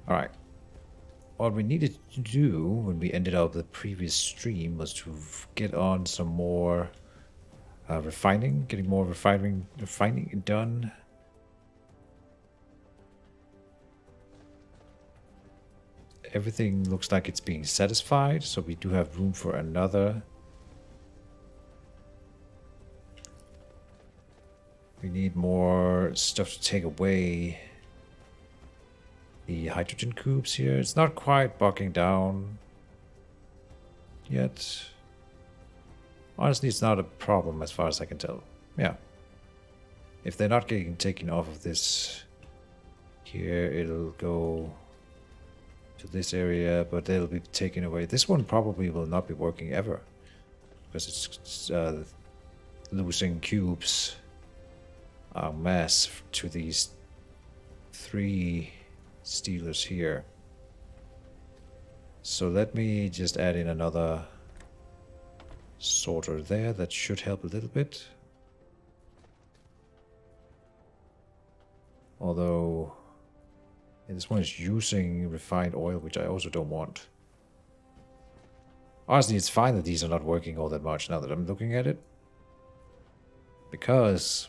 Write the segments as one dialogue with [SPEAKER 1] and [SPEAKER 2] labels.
[SPEAKER 1] Alright. What we needed to do when we ended up the previous stream was to get on some more refining, getting more refining done. Everything looks like it's being satisfied, so we do have room for another. We need more stuff to take away the hydrogen cubes here. It's not quite bogging down yet. Honestly, it's not a problem as far as I can tell. Yeah. If they're not getting taken off of this here, it'll go to this area, but they'll be taken away. This one probably will not be working ever because it's losing cubes en masse to these 3 stealers here. So let me just add in another sorter there. That should help a little bit. Although this one is using refined oil, which I also don't want. Honestly, it's fine that these are not working all that much now that I'm looking at it, because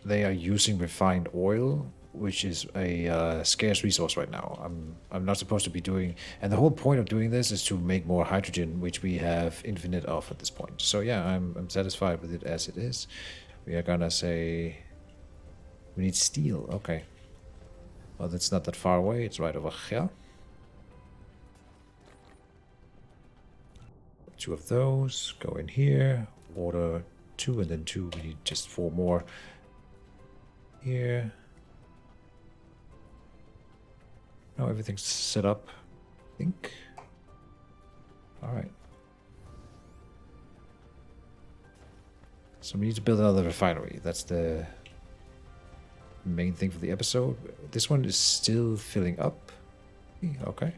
[SPEAKER 1] they are using refined oil, which is a scarce resource right now. I'm not supposed to be doing, and the whole point of doing this is to make more hydrogen, which we have infinite of at this point. So yeah, I'm satisfied with it as it is. We are gonna say we need steel. Okay. Well, that's not that far away. It's right over here. 2 of those go in here. Water 2 and then 2. We need just 4 more here. No, everything's set up, I think. Alright. So we need to build another refinery. That's the main thing for the episode. This one is still filling up. Okay.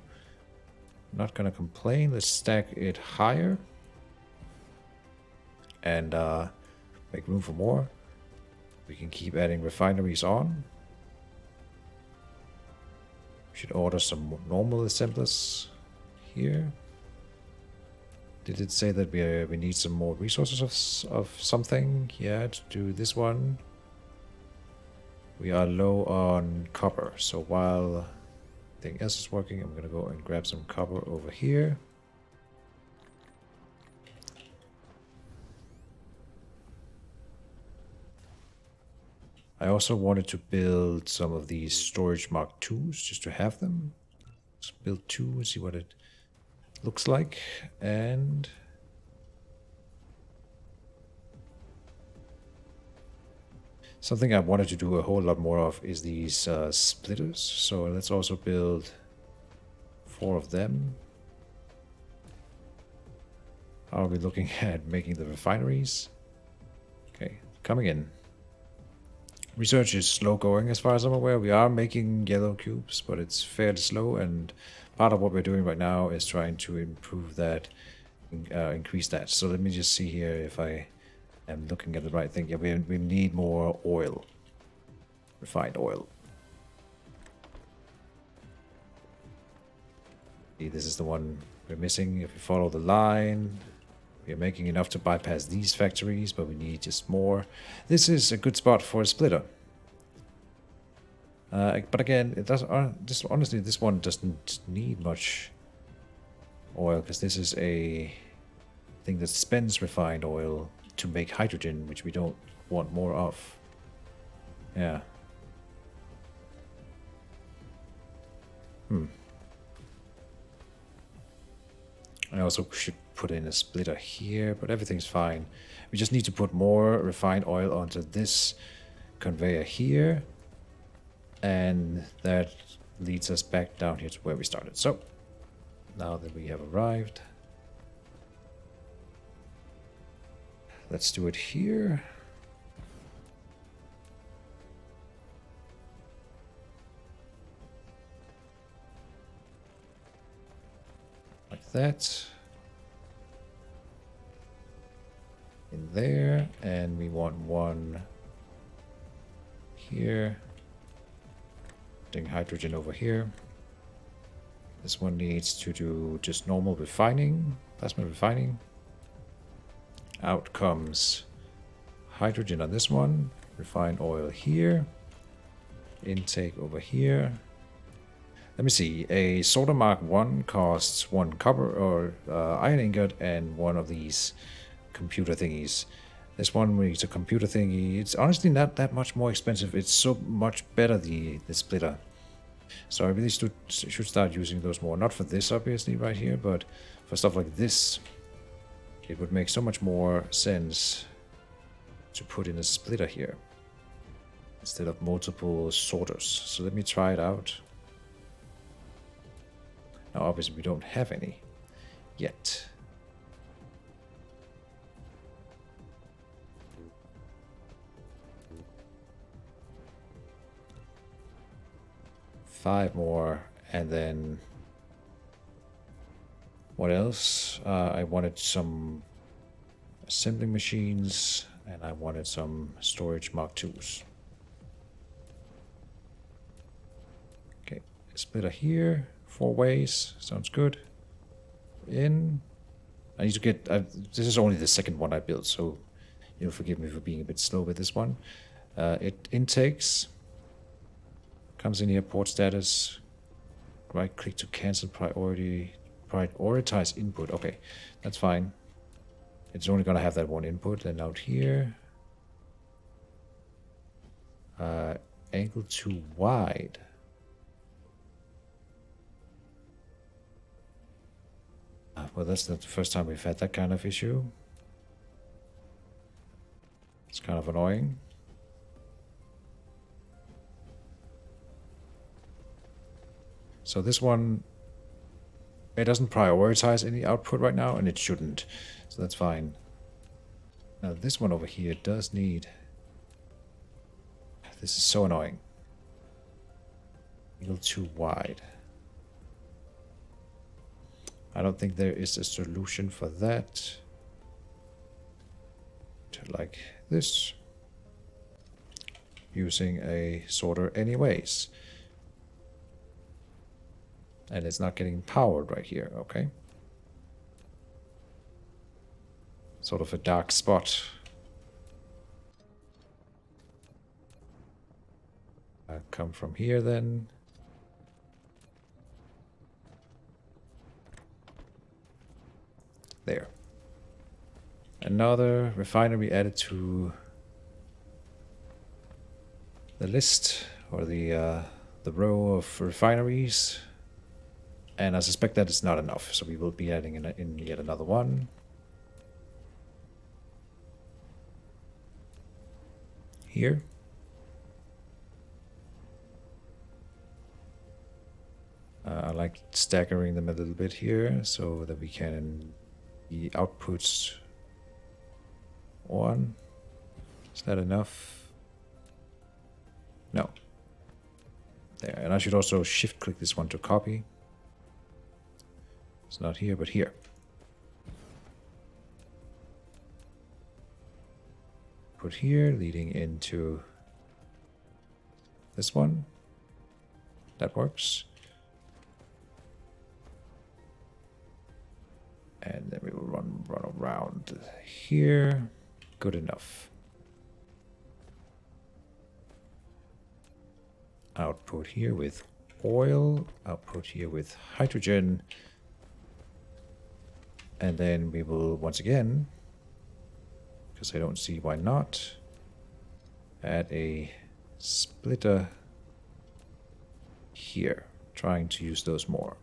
[SPEAKER 1] Not gonna complain. Let's stack it higher. And make room for more. We can keep adding refineries on. Should order some normal assemblers here. Did it say that we need some more resources of something? Yeah, to do this one. We are low on copper, so while everything else is working, I'm gonna go and grab some copper over here. I also wanted to build some of these storage Mark IIs just to have them. Let's build 2 and see what it looks like. And something I wanted to do a whole lot more of is these splitters. So let's also build 4 of them. How are we looking at making the refineries? Okay, coming in. Research is slow going as far as I'm aware. We are making yellow cubes, but it's fairly slow, and part of what we're doing right now is trying to improve that, increase that. So let me just see here if I am looking at the right thing. Yeah, we need more oil, refined oil. See, this is the one we're missing. If we follow the line, we are making enough to bypass these factories, but we need just more. This is a good spot for a splitter. But again, it does. Honestly, this one doesn't need much oil because this is a thing that spends refined oil to make hydrogen, which we don't want more of. Yeah. I also should put in a splitter here, but everything's fine. We just need to put more refined oil onto this conveyor here, and that leads us back down here to where we started. So now that we have arrived, let's do it here. Like that. In there, and we want one here. Putting hydrogen over here. This one needs to do just normal refining, plasma refining. Out comes hydrogen on this one. Refined oil here. Intake over here. Let me see. A solder mark 1 costs 1 copper or iron ingot and 1 of these computer thingies. This one needs a computer thingy. It's honestly not that much more expensive. It's so much better, the splitter. So I really should start using those more. Not for this, obviously, right here, but for stuff like this. It would make so much more sense to put in a splitter here instead of multiple sorters. So let me try it out. Now, obviously, we don't have any yet. Five more, and then what else? I wanted some assembling machines, and I wanted some storage Mark IIs. Okay, splitter here, 4 ways, sounds good. In, I need to get. This is only the second one I built, so you'll forgive me for being a bit slow with this one. It intakes. Comes in here, port status, right click to cancel prioritize input. Okay, that's fine. It's only gonna have that one input. And out here, angle too wide. Well, that's not the first time we've had that kind of issue. It's kind of annoying. So this one, it doesn't prioritize any output right now, and it shouldn't. So that's fine. Now this one over here does need... This is so annoying. A little too wide. I don't think there is a solution for that. To like this. Using a sorter anyways. And it's not getting powered right here, okay? Sort of a dark spot. Come from here then. There. Another refinery added to the list, or the row of refineries. And I suspect that is not enough, so we will be adding in yet another one. Here. I like staggering them a little bit here, so that we can... The outputs... 1. Is that enough? No. There, and I should also shift-click this one to copy. It's not here, but here. Put here, leading into this one. That works. And then we will run around here. Good enough. Output here with oil. Output here with hydrogen. And then we will once again, because I don't see why not, add a splitter here, trying to use those more.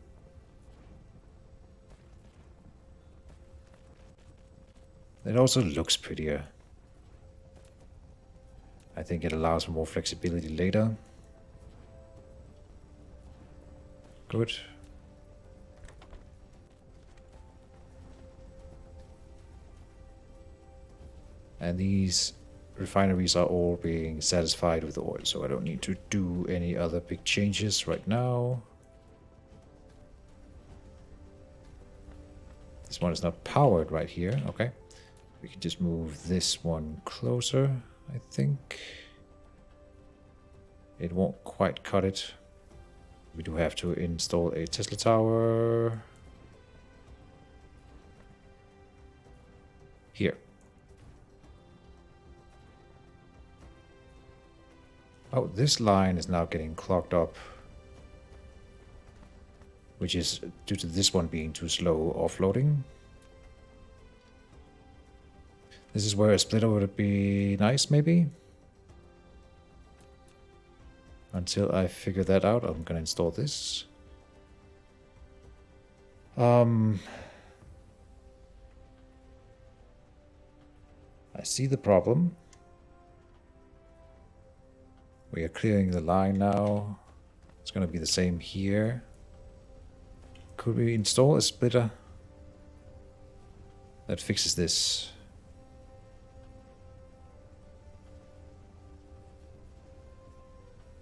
[SPEAKER 1] It also looks prettier. I think it allows for more flexibility later. Good. And these refineries are all being satisfied with oil, so I don't need to do any other big changes right now. This one is not powered right here. Okay. We can just move this one closer, I think. It won't quite cut it. We do have to install a Tesla tower here. Oh, this line is now getting clogged up, which is due to this one being too slow offloading. This is where a splitter would be nice, maybe? Until I figure that out, I'm gonna install this. I see the problem. We are clearing the line now. It's gonna be the same here. Could we install a splitter that fixes this?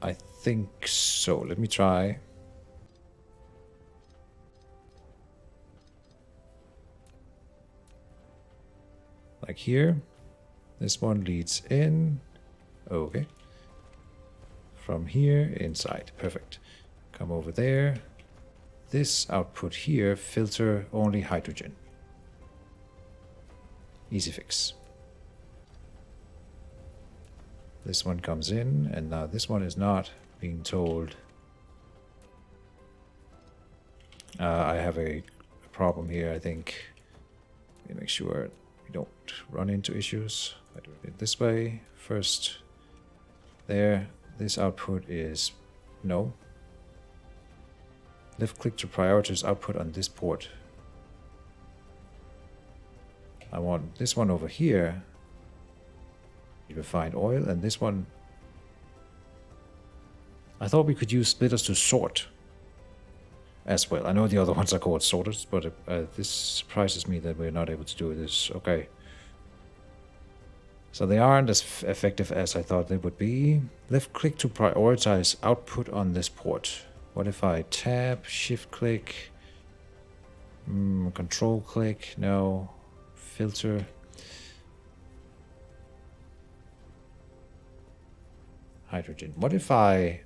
[SPEAKER 1] I think so. Let me try. Like here. This one leads in. Okay. From here, inside. Perfect. Come over there. This output here, filter only hydrogen. Easy fix. This one comes in, and now this one is not being told. I have a problem here, I think. Let me make sure we don't run into issues. I do it this way. First, there. This output is no. Left click to prioritize output on this port. I want this one over here. Refined oil, and this one. I thought we could use splitters to sort as well. I know the other ones are called sorters, but this surprises me that we're not able to do this. Okay. So they aren't as effective as I thought they would be. Left click to prioritize output on this port. What if I tab, shift click, control click, no, filter. Hydrogen. What if I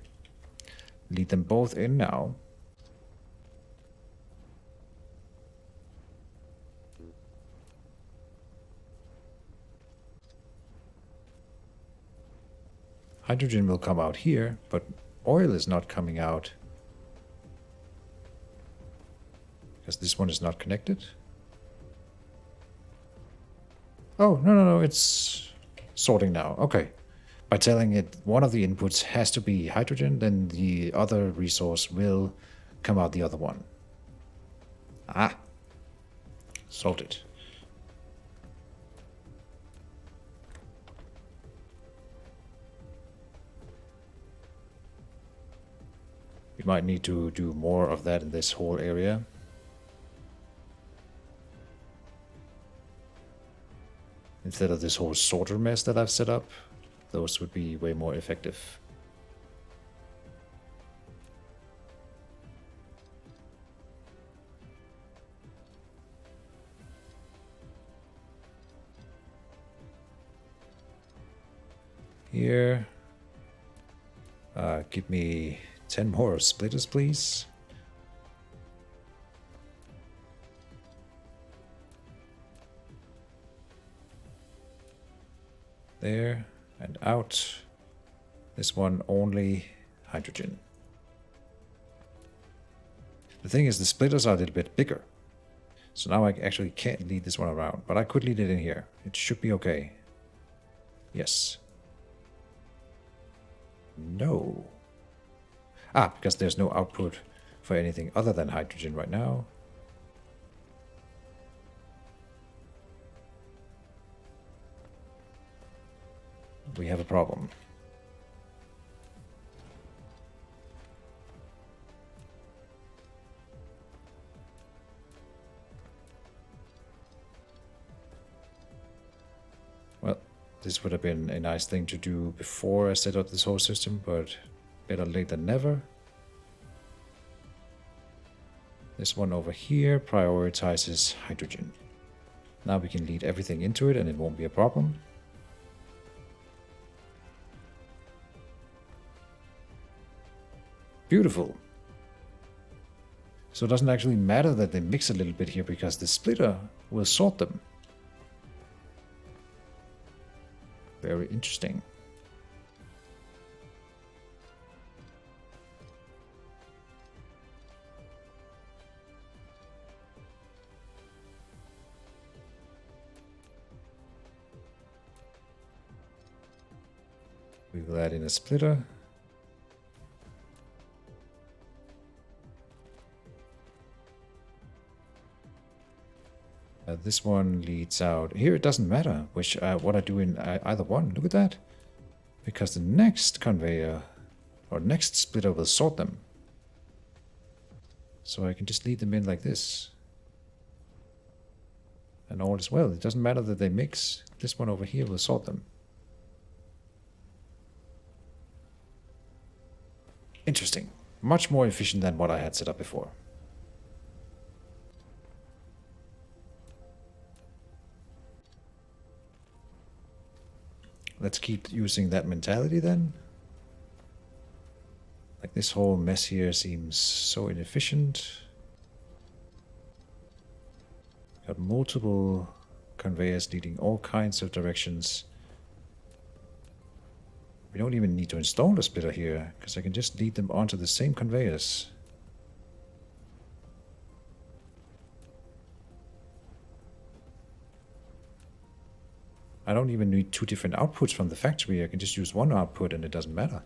[SPEAKER 1] lead them both in now? Hydrogen will come out here, but oil is not coming out. Because this one is not connected. Oh, no, it's sorting now. Okay. By telling it one of the inputs has to be hydrogen, then the other resource will come out the other one. Ah. Solved it. We might need to do more of that in this whole area. Instead of this whole sorter mess that I've set up, those would be way more effective. Here. Give me 10 more splitters, please. There and out. This one only hydrogen. The thing is, the splitters are a little bit bigger. So now I actually can't lead this one around, but I could lead it in here. It should be okay. Yes. No. Ah, because there's no output for anything other than hydrogen right now. We have a problem. Well, this would have been a nice thing to do before I set up this whole system, but better late than never. This one over here prioritizes hydrogen. Now we can lead everything into it and it won't be a problem. Beautiful. So it doesn't actually matter that they mix a little bit here because the splitter will sort them. Very interesting. We will add in a splitter. This one leads out. Here it doesn't matter which what I do in either one. Look at that. Because the next conveyor or next splitter will sort them. So I can just lead them in like this. And all is well. It doesn't matter that they mix. This one over here will sort them. Interesting. Much more efficient than what I had set up before. Let's keep using that mentality then. Like this whole mess here seems so inefficient. Got multiple conveyors leading all kinds of directions. We don't even need to install the splitter here, because I can just lead them onto the same conveyors. I don't even need two different outputs from the factory. I can just use one output and it doesn't matter.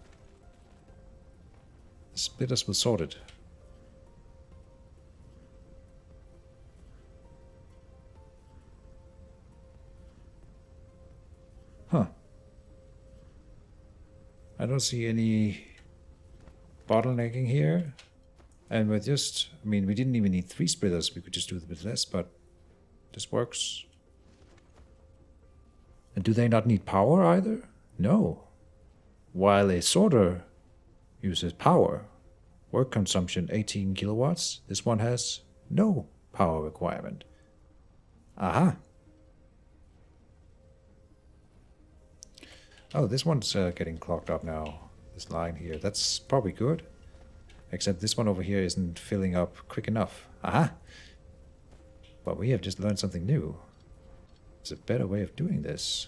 [SPEAKER 1] The splitters will sort it. Huh. I don't see any bottlenecking here. And we're just, I mean, we didn't even need 3 splitters. We could just do it with less, but this works. And do they not need power either? No. While a sorter uses power, work consumption 18 kilowatts, this one has no power requirement. Aha. Oh, this one's getting clogged up now. This line here. That's probably good. Except this one over here isn't filling up quick enough. Aha. But we have just learned something new. There's a better way of doing this.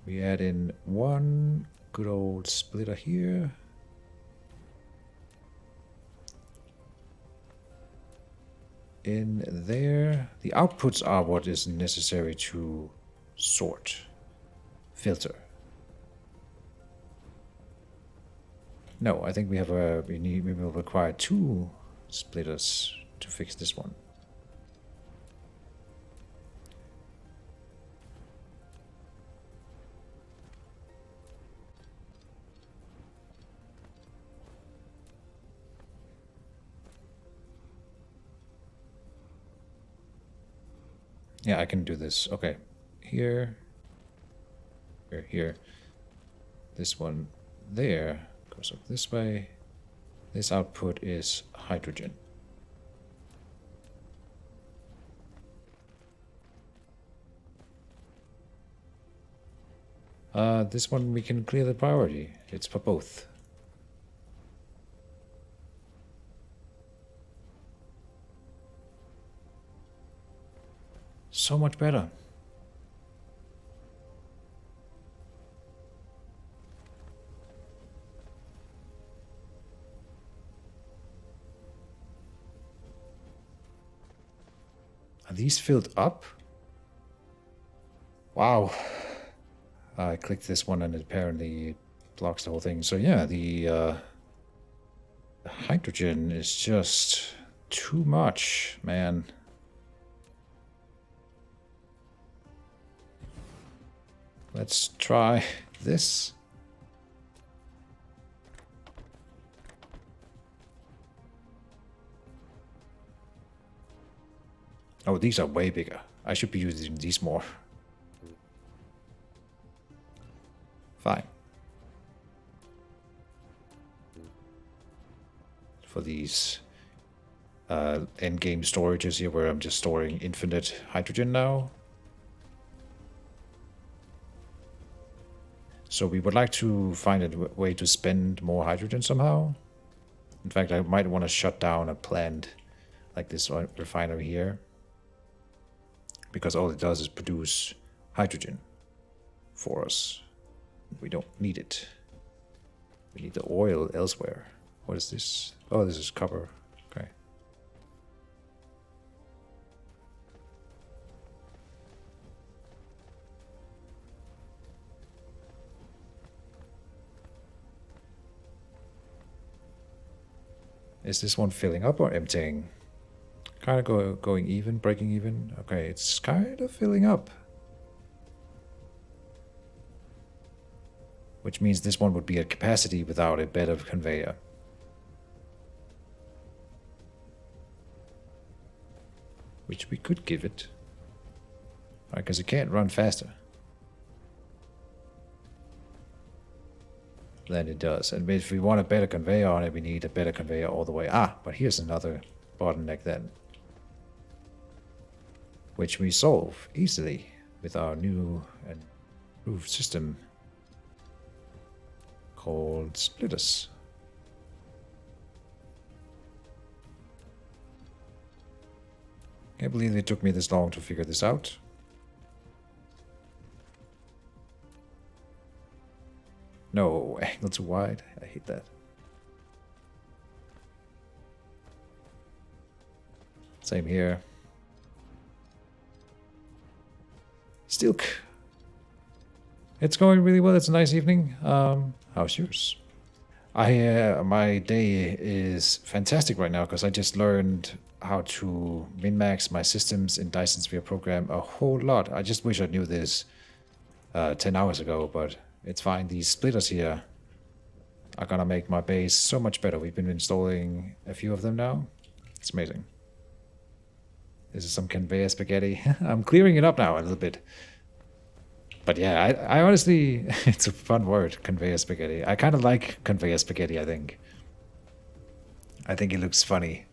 [SPEAKER 1] We add in one good old splitter here. In there. The outputs are what is necessary to sort, filter. No, I think we have we will require 2 splitters to fix this one. Yeah, I can do this. Okay. Here. Here. This one there goes up this way. This output is hydrogen. This one we can clear the priority. It's for both. So much better. Are these filled up? Wow. I clicked this one and it apparently blocks the whole thing. So yeah, the hydrogen is just too much, man. Let's try this. Oh, these are way bigger. I should be using these more. Fine. For these endgame storages here where I'm just storing infinite hydrogen now. So we would like to find a way to spend more hydrogen somehow. In fact, I might want to shut down a plant like this refinery here, because all it does is produce hydrogen for us. We don't need it. We need the oil elsewhere. What is this? Oh, this is copper. Okay. Is this one filling up or emptying? Kind of going even, breaking even. Okay, it's kind of filling up. Which means this one would be at capacity without a bed of conveyor. Which we could give it. Because it can't run faster than it does. And if we want a better conveyor on it, we need a better conveyor all the way. But here's another bottleneck then. Which we solve easily with our new and improved system called splitters. Can't believe it took me this long to figure this out. No, angle too wide. I hate that. Same here. Stilk. It's going really well. It's a nice evening. How's yours? My day is fantastic right now because I just learned how to min-max my systems in Dyson Sphere Program a whole lot. I just wish I knew this 10 hours ago, but it's fine. These splitters here are gonna make my base so much better. We've been installing a few of them now. It's amazing. This is some conveyor spaghetti. I'm clearing it up now a little bit. But yeah, I honestly, it's a fun word, conveyor spaghetti. I kind of like conveyor spaghetti, I think. I think it looks funny.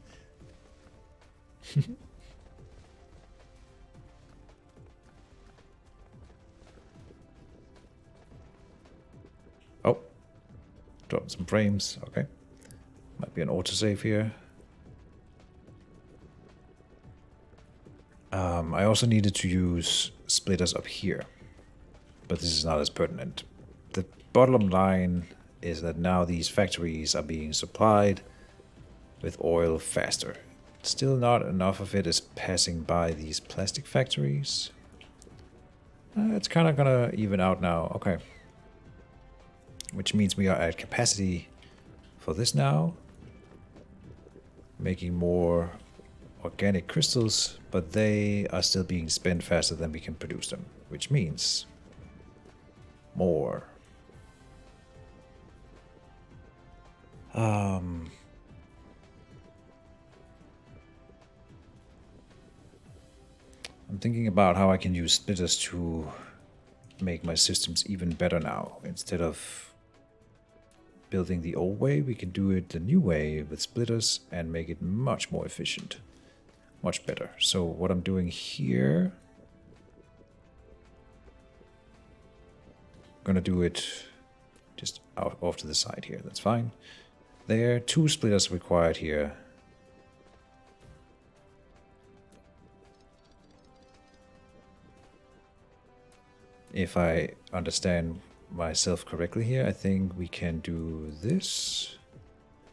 [SPEAKER 1] Oh, drop some frames. Okay, might be an autosave here. I also needed to use splitters up here, but this is not as pertinent. The bottom line is that now these factories are being supplied with oil faster. Still not enough of it is passing by these plastic factories. It's kind of gonna even out now. Okay. Which means we are at capacity for this now. Making more organic crystals, but they are still being spent faster than we can produce them. Which means more. I'm thinking about how I can use splitters to make my systems even better now. Instead of building the old way, we can do it the new way with splitters and make it much more efficient. Much better. So what I'm doing here, I'm gonna do it just off to the side here. That's fine. There are 2 splitters required here. If I understand myself correctly here, I think we can do this.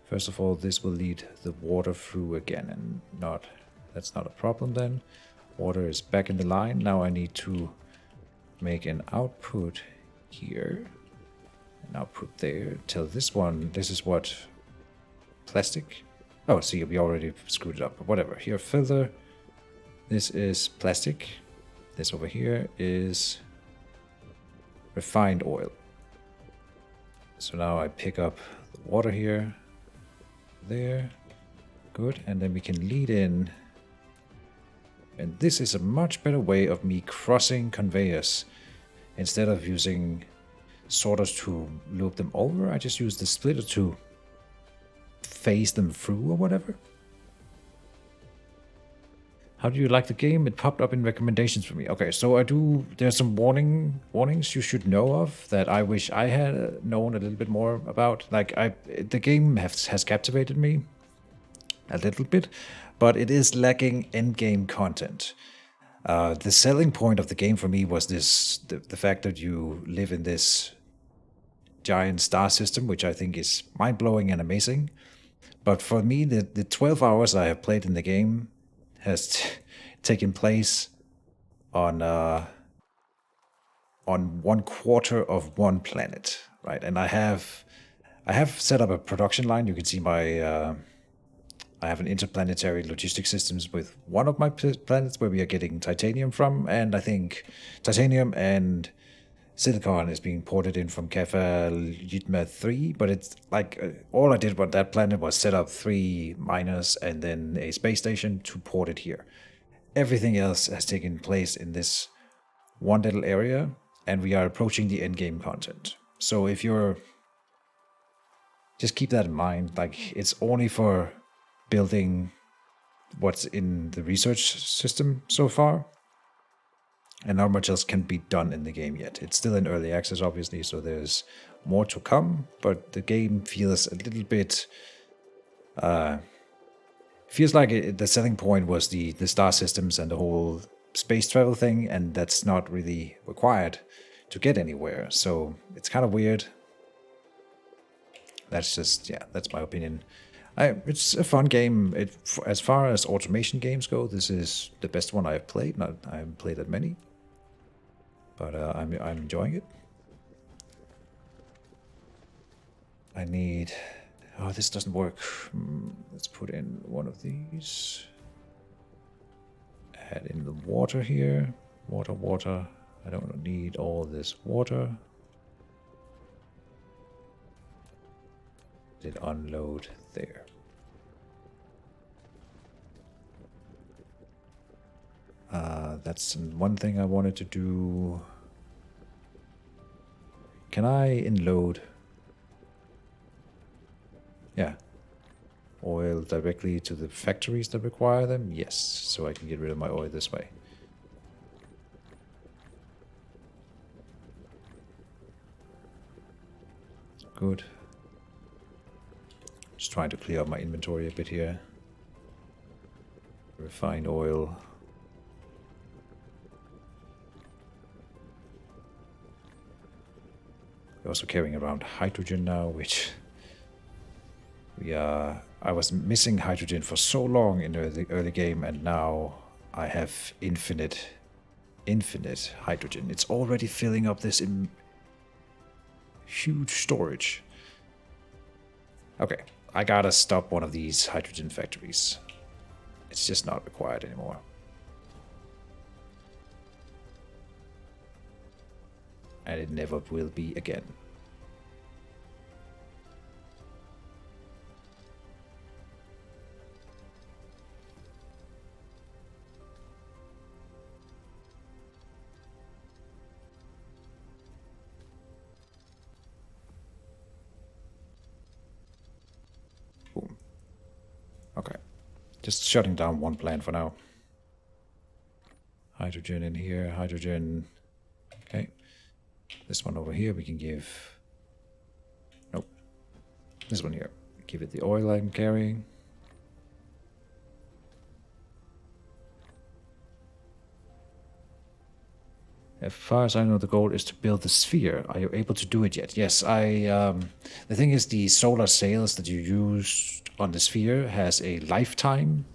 [SPEAKER 1] First of all, this will lead the water through again, and that's not a problem then. Water is back in the line. Now I need to make an output here, an output there. Tell this one, this is what, plastic? Oh, see, we already screwed it up, but whatever. Here, filter. This is plastic. This over here is refined oil. So now I pick up the water here, there, good, and then we can lead in. And this is a much better way of me crossing conveyors. Instead of using sorters to loop them over, I just use the splitter to phase them through or whatever. How do you like the game? It popped up in recommendations for me. Okay, so there's some warnings you should know of that I wish I had known a little bit more about. The game has captivated me a little bit, but it is lacking end game content. The selling point of the game for me was the fact that you live in this giant star system, which I think is mind blowing and amazing. But for me, the 12 hours I have played in the game has taken place on 1/4 of one planet, right? And I have set up a production line. You can see I have an interplanetary logistic systems with one of my planets where we are getting titanium from, and I think titanium and silicon is being ported in from Kefa Yitma 3, but it's like all I did on that planet was set up 3 miners and then a space station to port it here. Everything else has taken place in this one little area, and we are approaching the end game content. So if you're... just keep that in mind, like it's only for building what's in the research system so far. And not much else can be done in the game yet. It's still in early access, obviously, so there's more to come. But the game feels a little bit... feels like the selling point was the star systems and the whole space travel thing, and that's not really required to get anywhere. So it's kind of weird. That's just, yeah, that's my opinion. It's a fun game. As far as automation games go, this is the best one I've played. I haven't played that many. But I'm enjoying it. I need... oh, this doesn't work. Let's put in one of these. Add in the water here. Water. I don't need all this water. Did unload there. That's one thing I wanted to do. Can I unload? Yeah. Oil directly to the factories that require them? Yes. So I can get rid of my oil this way. Good. Just trying to clear up my inventory a bit here. Refined oil. We're also carrying around hydrogen now, which I was missing hydrogen for so long in the early game, and now I have infinite hydrogen. It's already filling up this huge storage. Okay, I gotta stop one of these hydrogen factories. It's just not required anymore. And it never will be again. Boom. Okay. Just shutting down one plant for now. Hydrogen in here, hydrogen. Okay. This one over here we can give... nope. This one here. Give it the oil I'm carrying. As far as I know, the goal is to build the sphere. Are you able to do it yet? Yes, the thing is, the solar sails that you use on the sphere has a lifetime.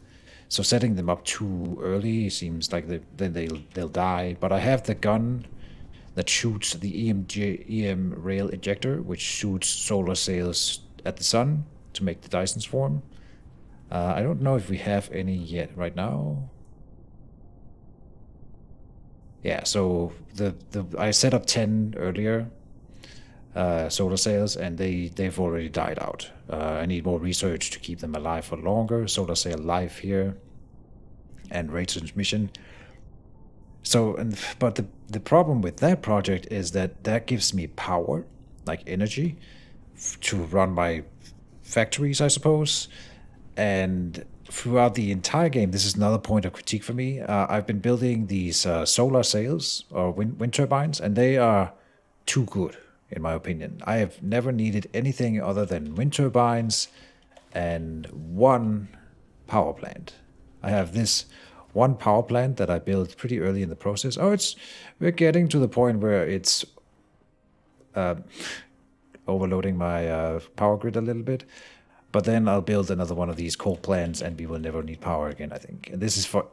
[SPEAKER 1] So setting them up too early seems like they'll die. But I have the gun that shoots the EM rail ejector, which shoots solar sails at the sun to make the Dyson form. I don't know if we have any yet right now. Yeah, so I set up 10 earlier solar sails, and they've already died out. I need more research to keep them alive for longer. Solar sail life here, and rate transmission. So, but the problem with that project is that gives me power, like energy, to run my factories, I suppose. And throughout the entire game, this is another point of critique for me. I've been building these solar sails or wind turbines, and they are too good, in my opinion. I have never needed anything other than wind turbines and one power plant. I have this one power plant that I built pretty early in the process. We're getting to the point where it's overloading my power grid a little bit. But then I'll build another one of these coal plants and we will never need power again, I think. And this is for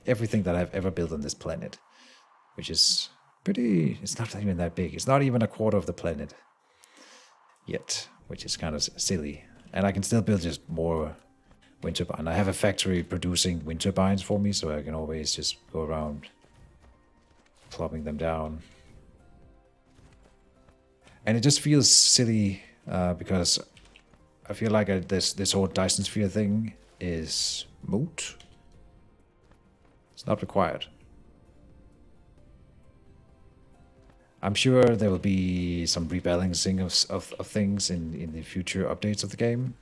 [SPEAKER 1] everything that I've ever built on this planet, which is pretty... It's not even that big. It's not even a quarter of the planet yet, which is kind of silly. And I can still build just more wind turbines. I have a factory producing wind turbines for me, so I can always just go around plopping them down. And it just feels silly because I feel like this whole Dyson Sphere thing is moot. It's not required. I'm sure there will be some rebalancing of things in the future updates of the game.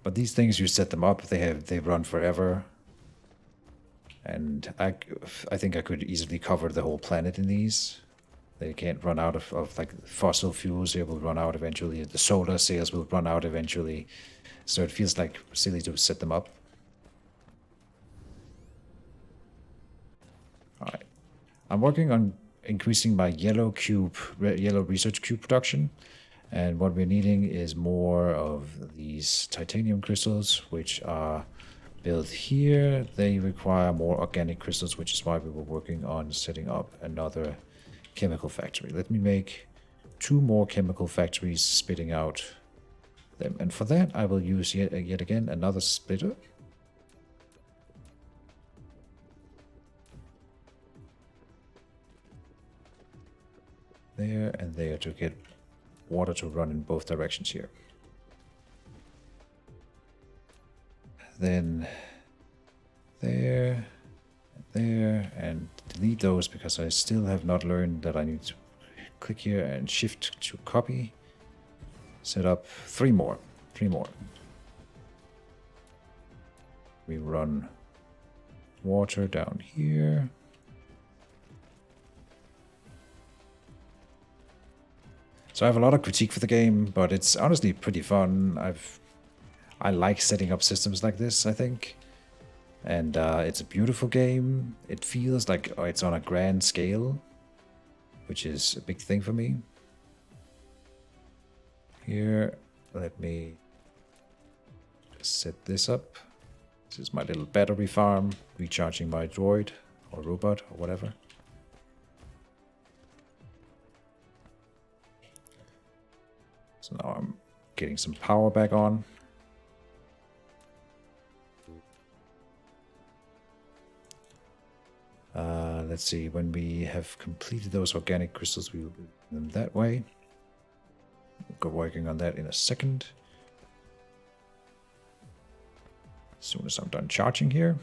[SPEAKER 1] But these things, you set them up, they run forever. And I think I could easily cover the whole planet in these. They can't run out of like fossil fuels. They will run out eventually. The solar sails will run out eventually. So it feels like silly to set them up. Alright. I'm working on increasing my yellow research cube production. And what we're needing is more of these titanium crystals, which are built here. They require more organic crystals, which is why we were working on setting up another chemical factory. Let me make 2 more chemical factories spitting out them. And for that, I will use yet again another splitter. There and there to get water to run in both directions here. Then there, and delete those because I still have not learned that I need to click here and shift to copy. Set up 3 more. We run water down here. So I have a lot of critique for the game, but it's honestly pretty fun. I like setting up systems like this, I think. And it's a beautiful game. It feels like it's on a grand scale, which is a big thing for me. Here, let me set this up. This is my little battery farm, recharging my droid or robot or whatever. So now I'm getting some power back on. Let's see, when we have completed those organic crystals, we will do them that way. We'll go working on that in a second. As soon as I'm done charging here.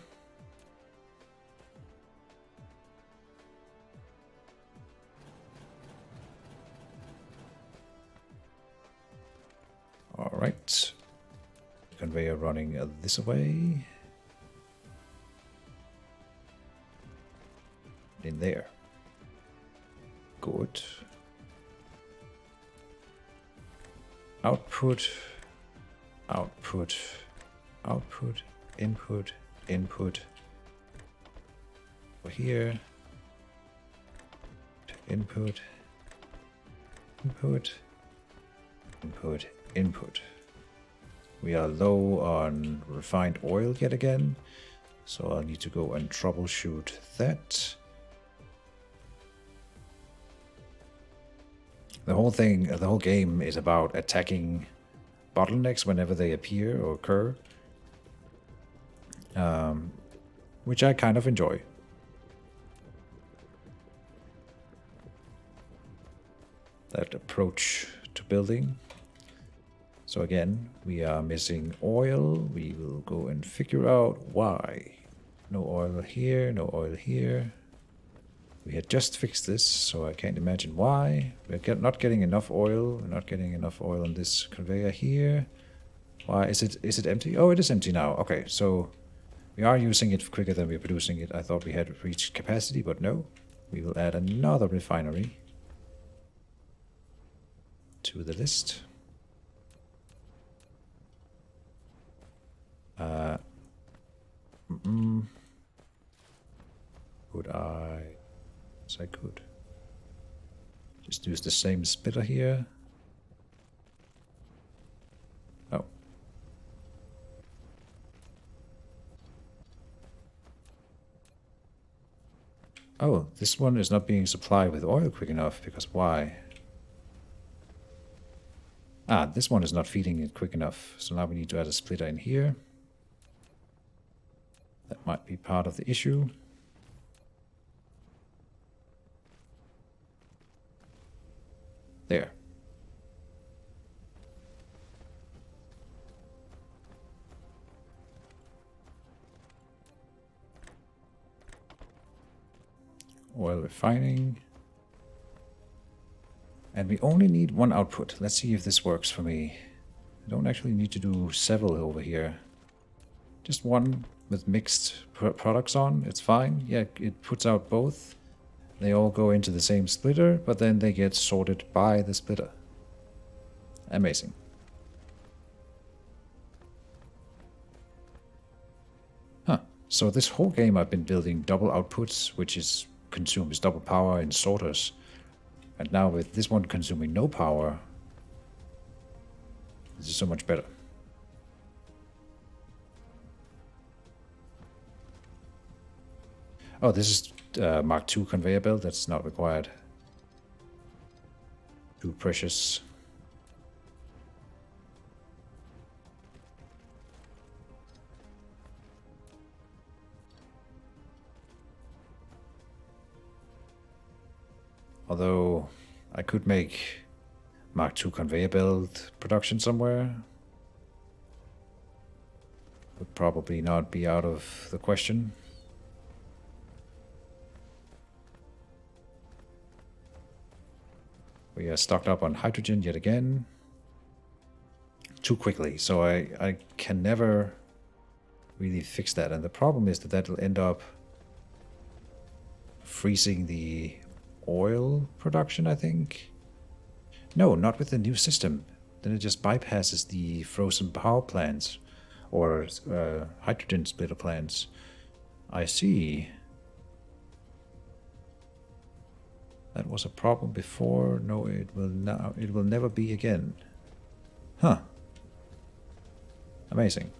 [SPEAKER 1] All right. Conveyor running this way. In there. Good. Output, output, output, input, input. Over here. Input, input, input, input. We are low on refined oil yet again, so I'll need to go and troubleshoot that. The whole game is about attacking bottlenecks whenever they appear or occur, which I kind of enjoy. That approach to building. So again, we are missing oil. We will go and figure out why. No oil here, no oil here. We had just fixed this, so I can't imagine why. We're not getting enough oil. We're not getting enough oil on this conveyor here. Why is it empty? Oh, it is empty now. Okay, so we are using it quicker than we're producing it. I thought we had reached capacity, but no. We will add another refinery to the list. Could I? Yes, I could. Just use the same splitter here. Oh. Oh, this one is not being supplied with oil quick enough, because why? Ah, this one is not feeding it quick enough, so now we need to add a splitter in here. That might be part of the issue. There. Oil refining. And we only need one output. Let's see if this works for me. I don't actually need to do several over here. Just one with mixed products on. It's fine. Yeah, it puts out both. They all go into the same splitter, but then they get sorted by the splitter. Amazing. Huh. So this whole game I've been building double outputs, which consumes double power in sorters. And now with this one consuming no power, this is so much better. Oh, this is Mark II conveyor belt. That's not required. Too precious. Although I could make Mark II conveyor belt production somewhere. Would probably not be out of the question. We are stocked up on hydrogen yet again. Too quickly, so I can never really fix that. And the problem is that will end up freezing the oil production, I think. No, not with the new system. Then it just bypasses the frozen power plants or hydrogen splitter plants. I see. That was a problem before. No, it will never be again. Huh. Amazing.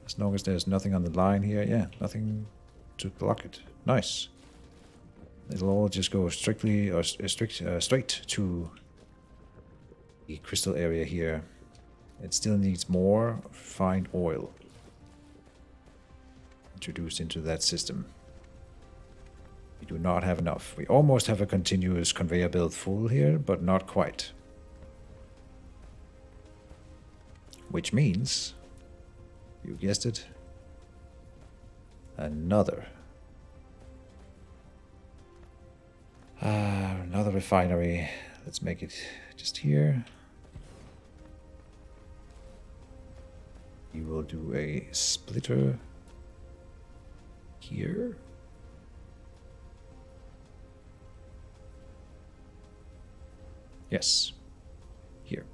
[SPEAKER 1] As long as there's nothing on the line here, yeah, nothing to block it. Nice. It'll all just go straight to the crystal area here. It still needs more refined oil introduced into that system. We do not have enough. We almost have a continuous conveyor belt full here, but not quite. Which means, you guessed it, another refinery. Let's make it just here. We will do a splitter here. Yes, here.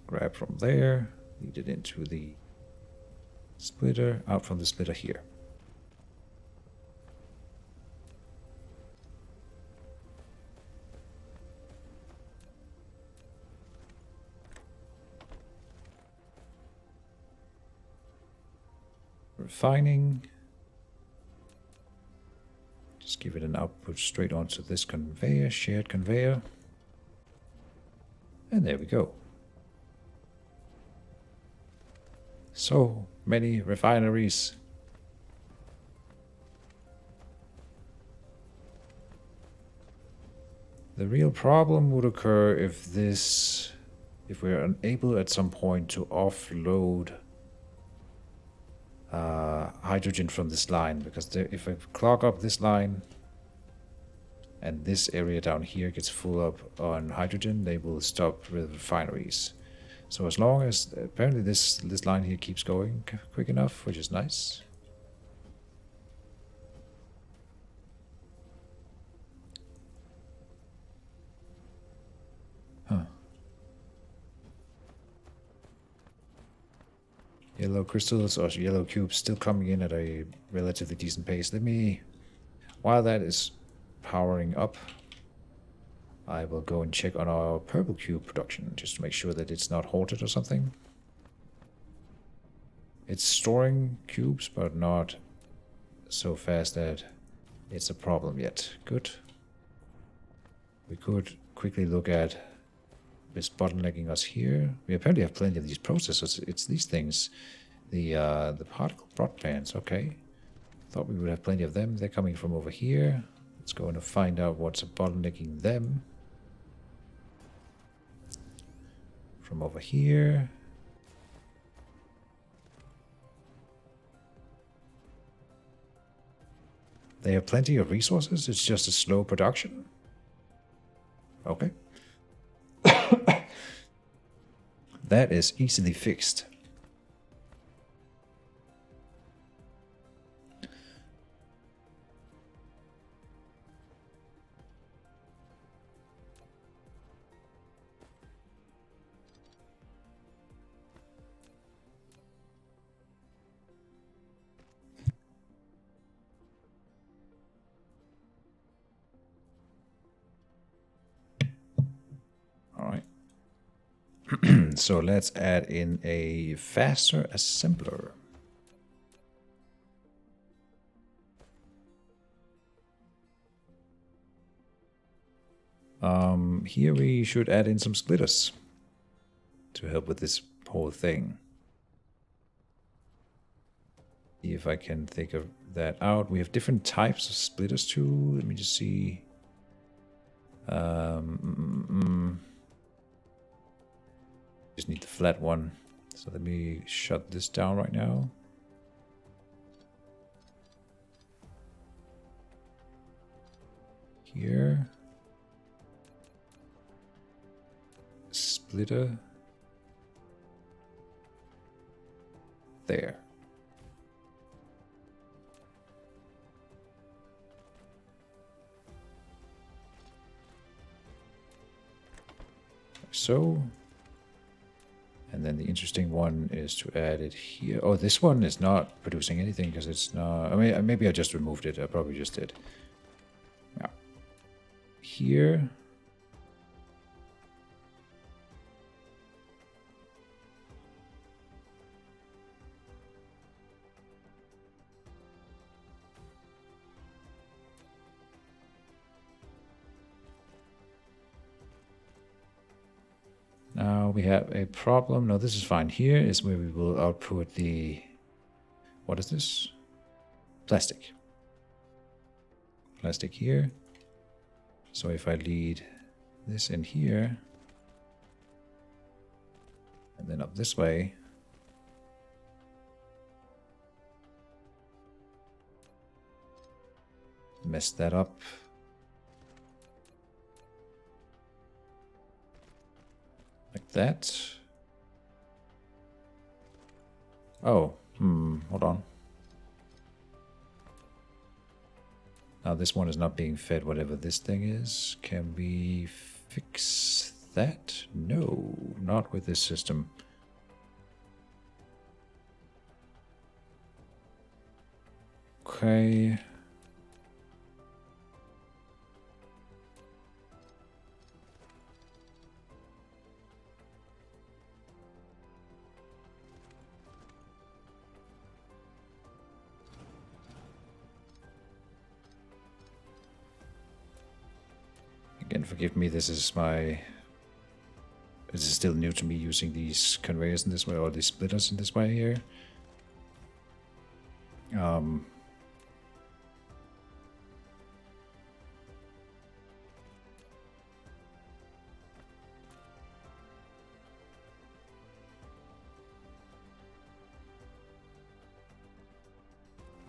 [SPEAKER 1] Grab from there, lead it into the splitter, out from the splitter here. Refining. Just give it an output straight onto this conveyor, shared conveyor. And there we go. So many refineries. The real problem would occur if we're unable at some point to offload hydrogen from this line, because if I clog up this line and this area down here gets full up on hydrogen, they will stop with refineries. So as long as apparently this line here keeps going quick enough, which is nice. Huh. Yellow crystals or yellow cubes still coming in at a relatively decent pace. While that is powering up, I will go and check on our purple cube production, just to make sure that it's not halted or something. It's storing cubes, but not so fast that it's a problem yet. Good. We could quickly look at this bottlenecking us here. We apparently have plenty of these processors. It's these things. The particle broadbands, okay. Thought we would have plenty of them. They're coming from over here. Let's go and find out what's bottlenecking them. From over here. They have plenty of resources. It's just a slow production. Okay. That is easily fixed. So let's add in a faster assembler. Here we should add in some splitters to help with this whole thing. See if I can think of that out. We have different types of splitters too. Let me just see. Just need the flat one. So let me shut this down right now. Here. Splitter. There. Like so. And then the interesting one is to add it here. Oh, this one is not producing anything because it's not... I mean, maybe I just removed it. I probably just did. Yeah. Here. Now we have a problem. No, this is fine. Here is where we will output the... What is this? Plastic. Plastic here. So if I lead this in here, and then up this way, mess that up. Like that. Oh, hold on. Now this one is not being fed whatever this thing is. Can we fix that? No, not with this system. Okay. Again, forgive me, this is still new to me using these conveyors in this way, or these splitters in this way here.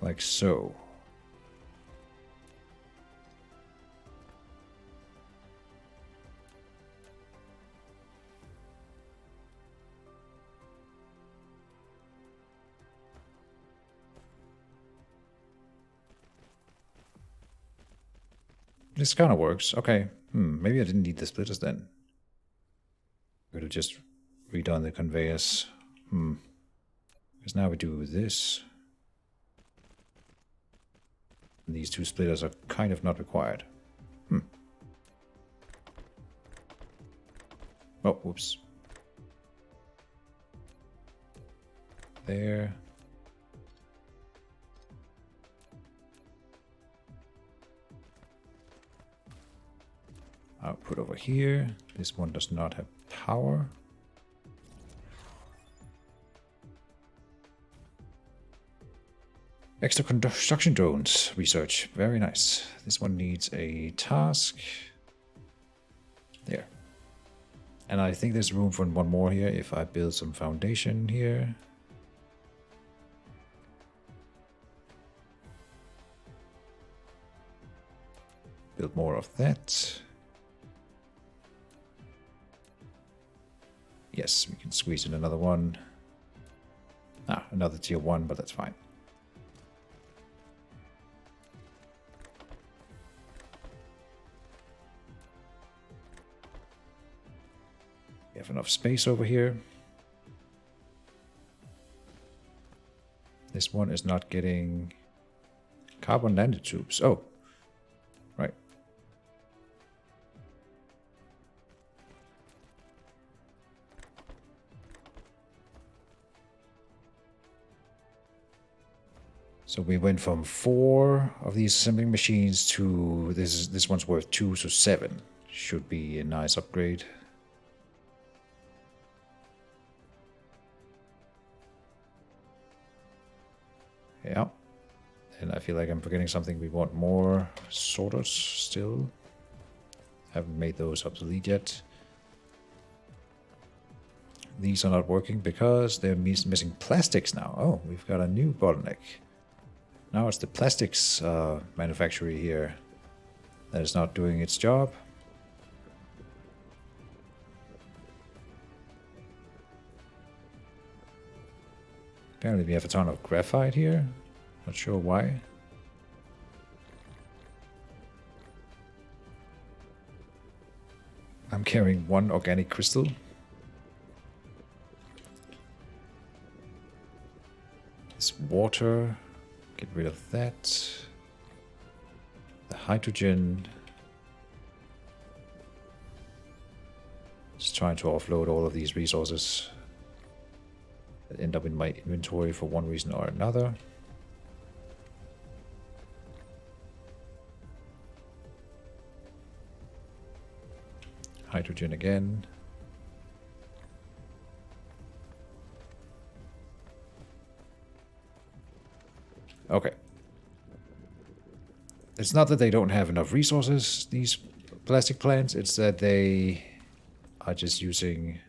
[SPEAKER 1] Like so. This kind of works. Okay. Maybe I didn't need the splitters then. Could have just redone the conveyors. Because now we do this. And these two splitters are kind of not required. Oh, whoops. There. Output over here. This one does not have power. Extra construction drones research. Very nice. This one needs a task. There. And I think there's room for one more here if I build some foundation here. Build more of that. Yes, we can squeeze in another one. Another tier 1, but that's fine. We have enough space over here. This one is not getting carbon nanotubes. Oh, right. So we went from 4 of these assembling machines to this one's worth 2, so 7. Should be a nice upgrade. Yeah. And I feel like I'm forgetting something. We want more sorters still. Haven't made those obsolete yet. These are not working because they're missing plastics now. Oh, we've got a new bottleneck. Now it's the plastics manufacturer here that is not doing its job. Apparently we have a ton of graphite here. Not sure why. I'm carrying 1 organic crystal. This water, get rid of that. The hydrogen. Just trying to offload all of these resources that end up in my inventory for one reason or another. Hydrogen again. Okay. It's not that they don't have enough resources, these plastic plants, it's that they are just using...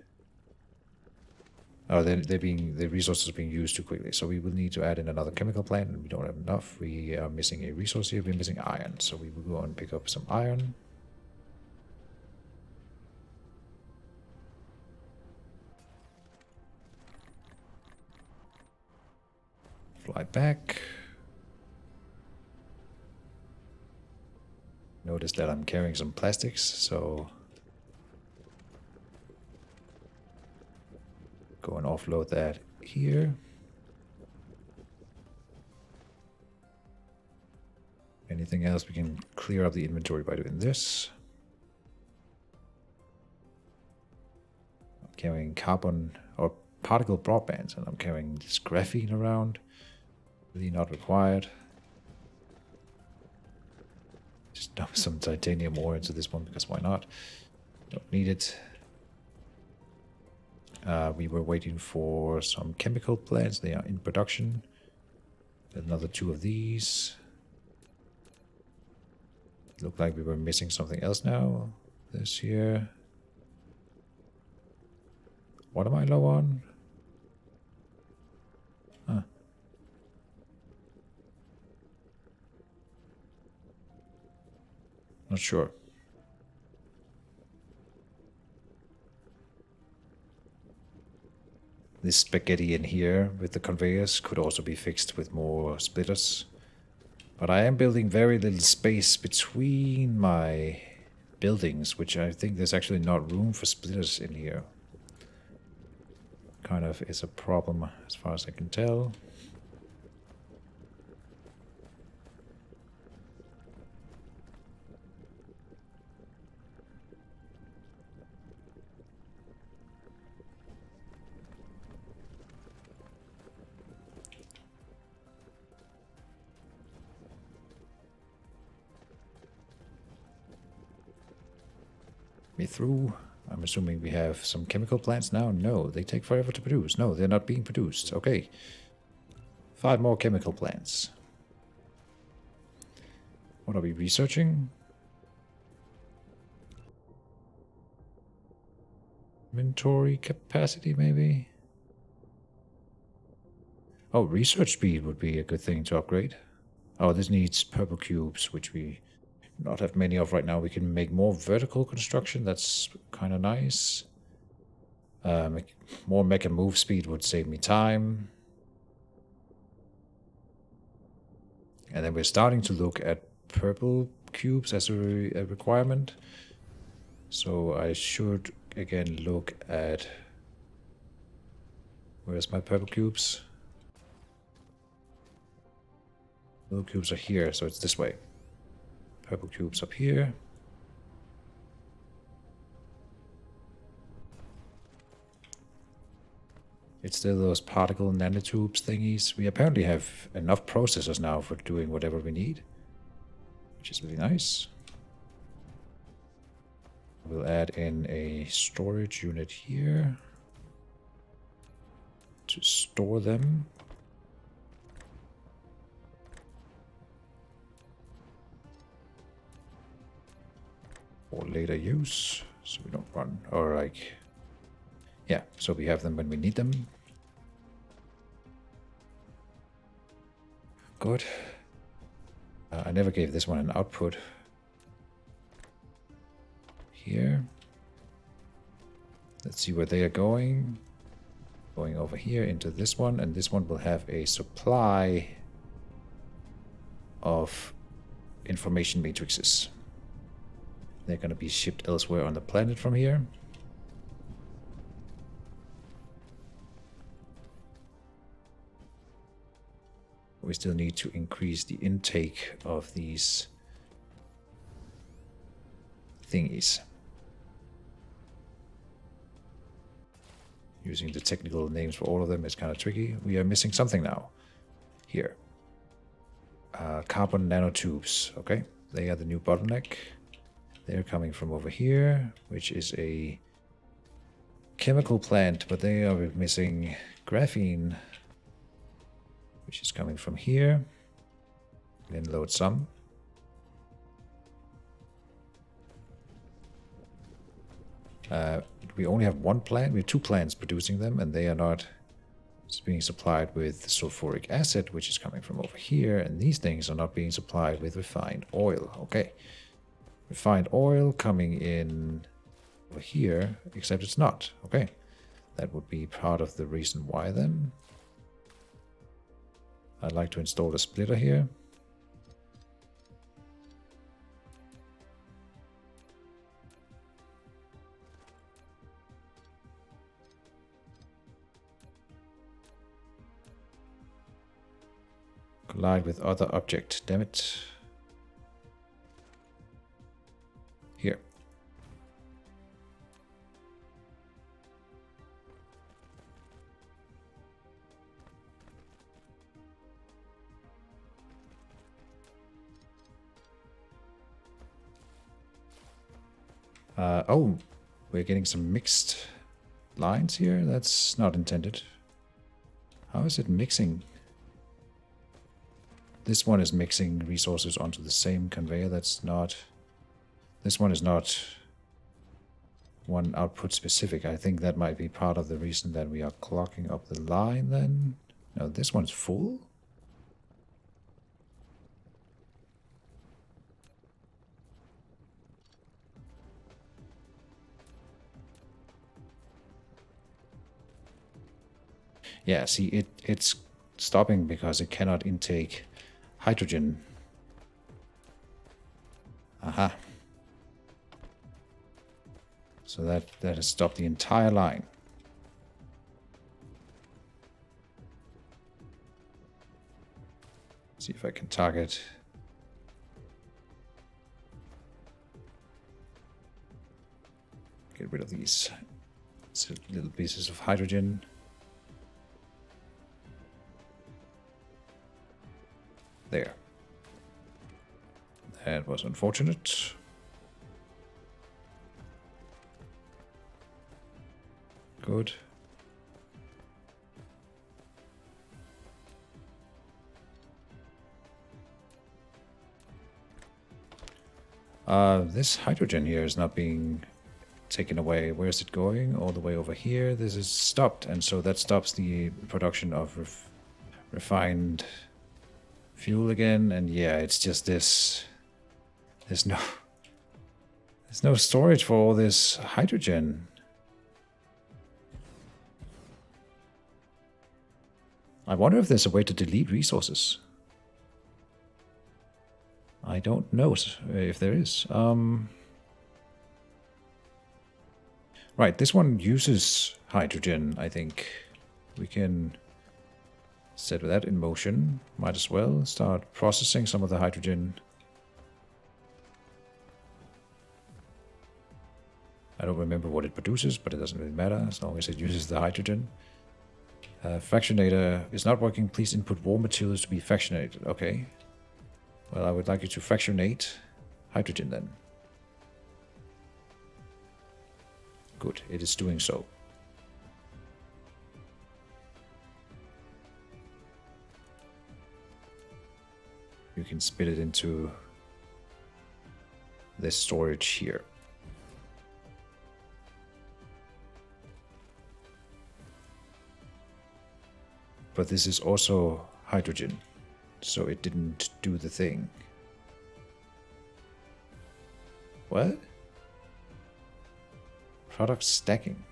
[SPEAKER 1] Oh, the resources are being used too quickly. So we will need to add in another chemical plant, and we don't have enough. We are missing a resource here. We're missing iron, so we will go and pick up some iron. Fly back. Notice that I'm carrying some plastics, so go and offload that here. Anything else, we can clear up the inventory by doing this. I'm carrying carbon or particle broadbands, and I'm carrying this graphene around. Really not required. Just dump some titanium ore into this one because why not? Don't need it. We were waiting for some chemical plants. They are in production. Another 2 of these. Looked like we were missing something else now. This here. What am I low on? Huh. Not sure. This spaghetti in here with the conveyors could also be fixed with more splitters. But I am building very little space between my buildings, which I think there's actually not room for splitters in here. Kind of is a problem as far as I can tell. Me through. I'm assuming we have some chemical plants now. No, they take forever to produce. No, they're not being produced. Okay. 5 more chemical plants. What are we researching? Inventory capacity, maybe? Oh, research speed would be a good thing to upgrade. Oh, this needs purple cubes, which we not have many of right now. We can make more vertical construction. That's kind of nice. More mecha move speed would save me time. And then we're starting to look at purple cubes as a requirement. So I should again look at... Where's my purple cubes? Purple cubes are here, so it's this way. Purple cubes up here. It's still those particle nanotubes thingies. We apparently have enough processors now for doing whatever we need, which is really nice. We'll add in a storage unit here to store them. For later use, so we don't run, or like, yeah, so we have them when we need them. Good. I never gave this one an output. Here. Let's see where they are going. Going over here into this one, and this one will have a supply of information matrices. They're going to be shipped elsewhere on the planet from here. We still need to increase the intake of these thingies. Using the technical names for all of them is kind of tricky. We are missing something now. Here. Carbon nanotubes. Okay, they are the new bottleneck. They're coming from over here, which is a chemical plant, but they are missing graphene, which is coming from here. Then load some. We only have one plant. We have 2 plants producing them, and they are not being supplied with sulfuric acid, which is coming from over here. And these things are not being supplied with refined oil. Okay. Refined oil coming in over here, except it's not. Okay. That would be part of the reason why then. I'd like to install a splitter here. Collide with other object, damn it. Here. Oh, we're getting some mixed lines here. That's not intended. How is it mixing? This one is mixing resources onto the same conveyor. That's not... This one is not one output specific. I think that might be part of the reason that we are clocking up the line then. No, this one's full. Yeah, see, it's stopping because it cannot intake hydrogen. Aha. So that has stopped the entire line. See if I can target. Get rid of these little pieces of hydrogen. There. That was unfortunate. Good. This hydrogen here is not being taken away. Where is it going? All the way over here. This is stopped, and so that stops the production of refined fuel again. And yeah, it's just this. There's no storage for all this hydrogen. I wonder if there's a way to delete resources. I don't know if there is. Right, this one uses hydrogen, I think. We can set that in motion. Might as well start processing some of the hydrogen. I don't remember what it produces, but it doesn't really matter as long as it uses the hydrogen. Fractionator is not working. Please input raw materials to be fractionated. Okay. Well, I would like you to fractionate hydrogen then. Good, it is doing so. You can spit it into this storage here. But this is also hydrogen, so it didn't do the thing. What? Product stacking.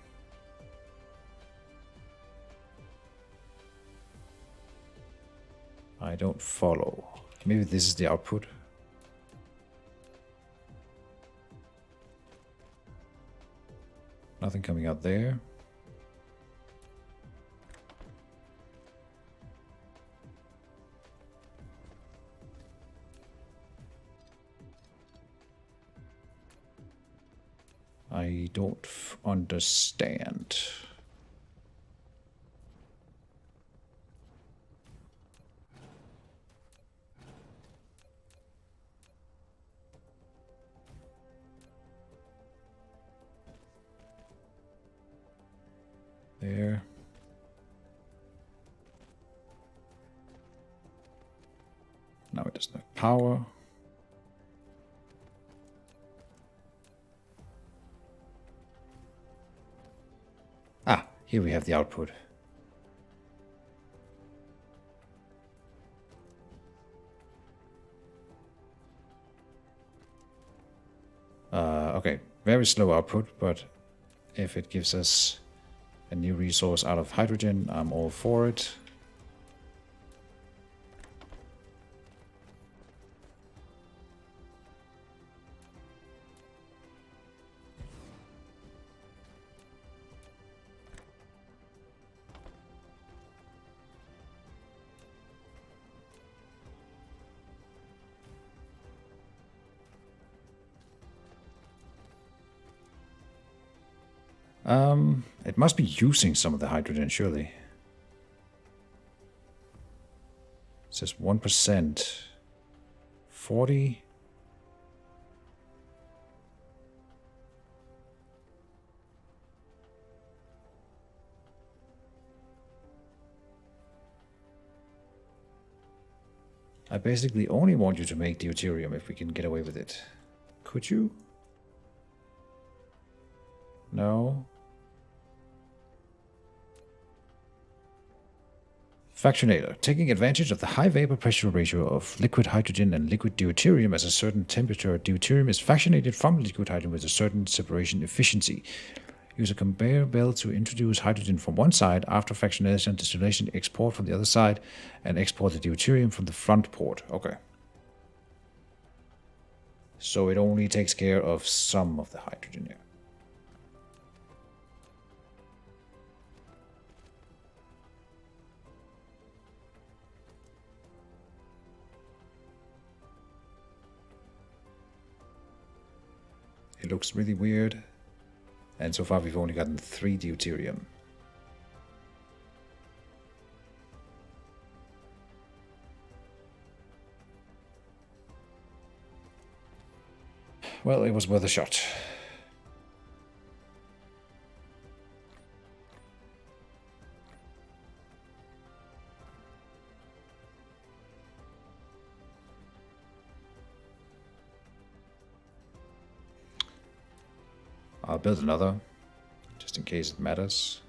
[SPEAKER 1] I don't follow. Maybe this is the output. Nothing coming out there. I don't understand. There. Now it doesn't have power. Ah, here we have the output. Okay, very slow output, but if it gives us a new resource out of hydrogen, I'm all for it. It must be using some of the hydrogen, surely. It says 1%. 40. I basically only want you to make deuterium if we can get away with it. Could you? No. Fractionator. Taking advantage of the high vapor pressure ratio of liquid hydrogen and liquid deuterium at a certain temperature, deuterium is fractionated from liquid hydrogen with a certain separation efficiency. Use a conveyor belt to introduce hydrogen from one side, after fractionation, distillation, export from the other side, and export the deuterium from the front port. Okay. So it only takes care of some of the hydrogen here. It looks really weird. And so far we've only gotten 3 deuterium. Well, it was worth a shot. I'll build another, just in case it matters.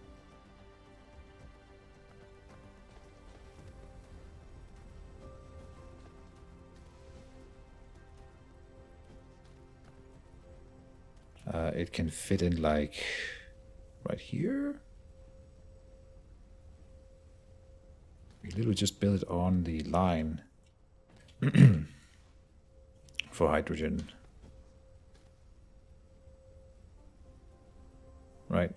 [SPEAKER 1] It can fit in like right here. We literally just build it on the line for hydrogen. Right.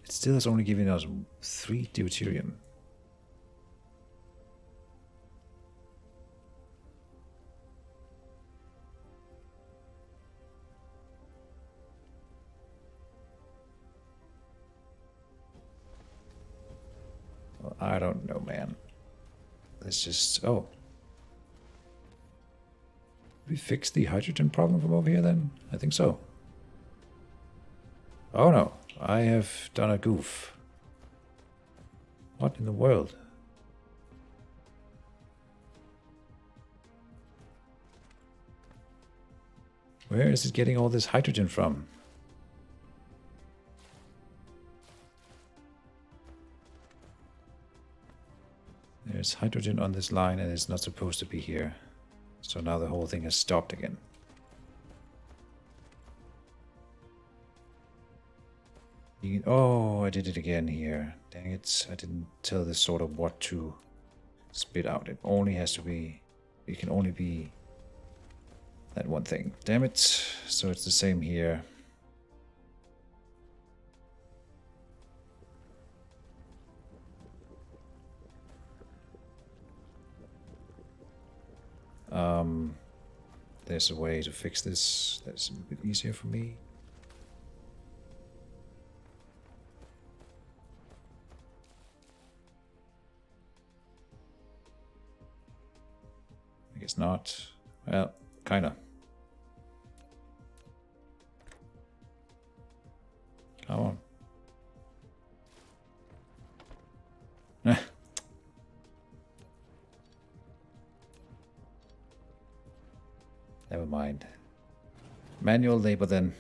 [SPEAKER 1] It still has only given us 3 deuterium. Well, I don't know, man. Let's just... Oh. We fixed the hydrogen problem from over here then? I think so. Oh no, I have done a goof. What in the world? Where is it getting all this hydrogen from? There's hydrogen on this line and it's not supposed to be here. So now the whole thing has stopped again. Oh, I did it again here. Dang it, I didn't tell this sort of what to spit out. It only has to be... It can only be that one thing. Damn it. So it's the same here. There's a way to fix this that's a bit easier for me. I guess not. Well, kinda. Come on. Never mind. Manual labor then.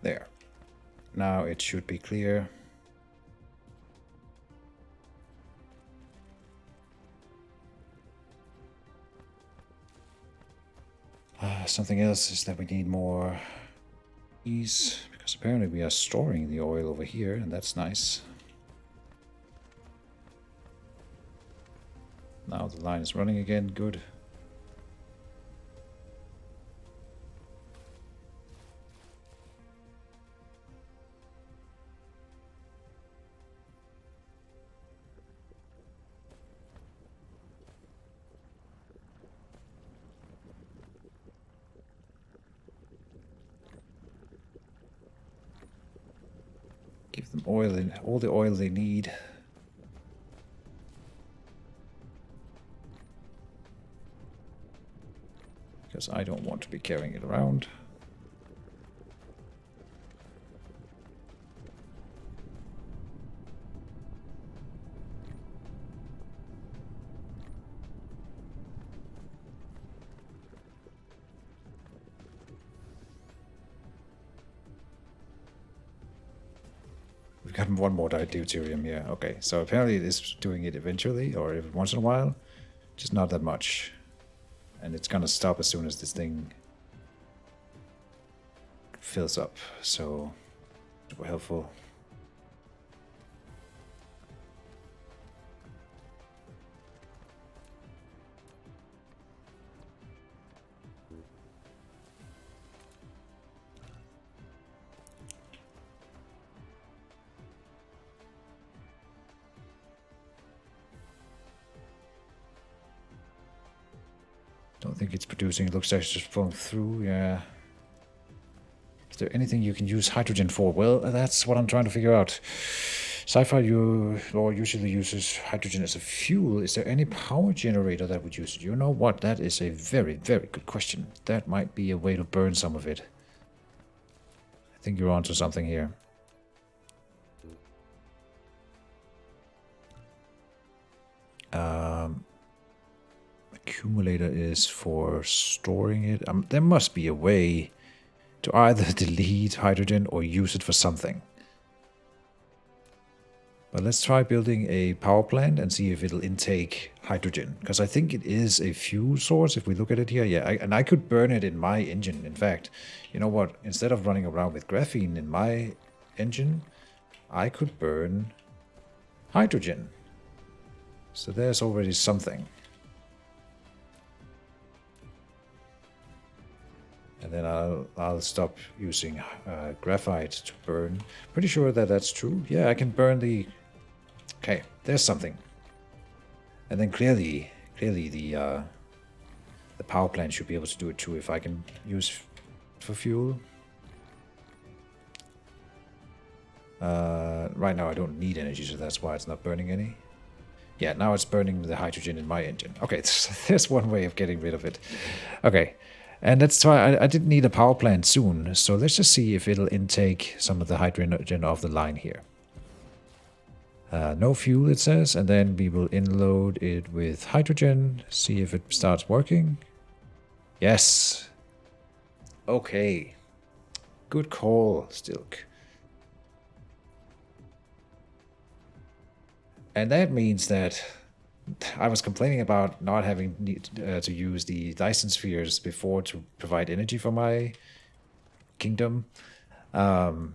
[SPEAKER 1] There. Now it should be clear. Something else is that we need more ease, because apparently we are storing the oil over here, and that's nice. Now the line is running again, good. Give them oil and all the oil they need. Because I don't want to be carrying it around. gotten one more deuterium here. Okay, so apparently it is doing it eventually, or every once in a while. Just not that much. And it's gonna stop as soon as this thing fills up. So, super helpful. Don't think it's producing. It looks like it's just flowing through. Yeah. Is there anything you can use hydrogen for? Well, that's what I'm trying to figure out. Sci-fi usually uses hydrogen as a fuel. Is there any power generator that would use it? You know what? That is a very, very good question. That might be a way to burn some of it. I think you're onto something here. Accumulator is for storing it. There must be a way to either delete hydrogen or use it for something. But let's try building a power plant and see if it'll intake hydrogen. Because I think it is a fuel source if we look at it here. Yeah, and I could burn it in my engine. In fact, you know what? Instead of running around with graphene in my engine, I could burn hydrogen. So there's already something. And then I'll stop using graphite to burn. Pretty sure that that's true. Yeah, I can burn the... Okay, there's something. And then clearly the power plant should be able to do it too if I can use for fuel. Right now I don't need energy, so that's why it's not burning any. Yeah, now it's burning the hydrogen in my engine. Okay, there's one way of getting rid of it. Okay. And let's try, I didn't need a power plant soon, so let's just see if it'll intake some of the hydrogen off the line here. No fuel, it says, and then we will inload it with hydrogen, see if it starts working. Yes. Okay. Good call, Stilk. And that means that I was complaining about not having to use the Dyson spheres before to provide energy for my kingdom. Now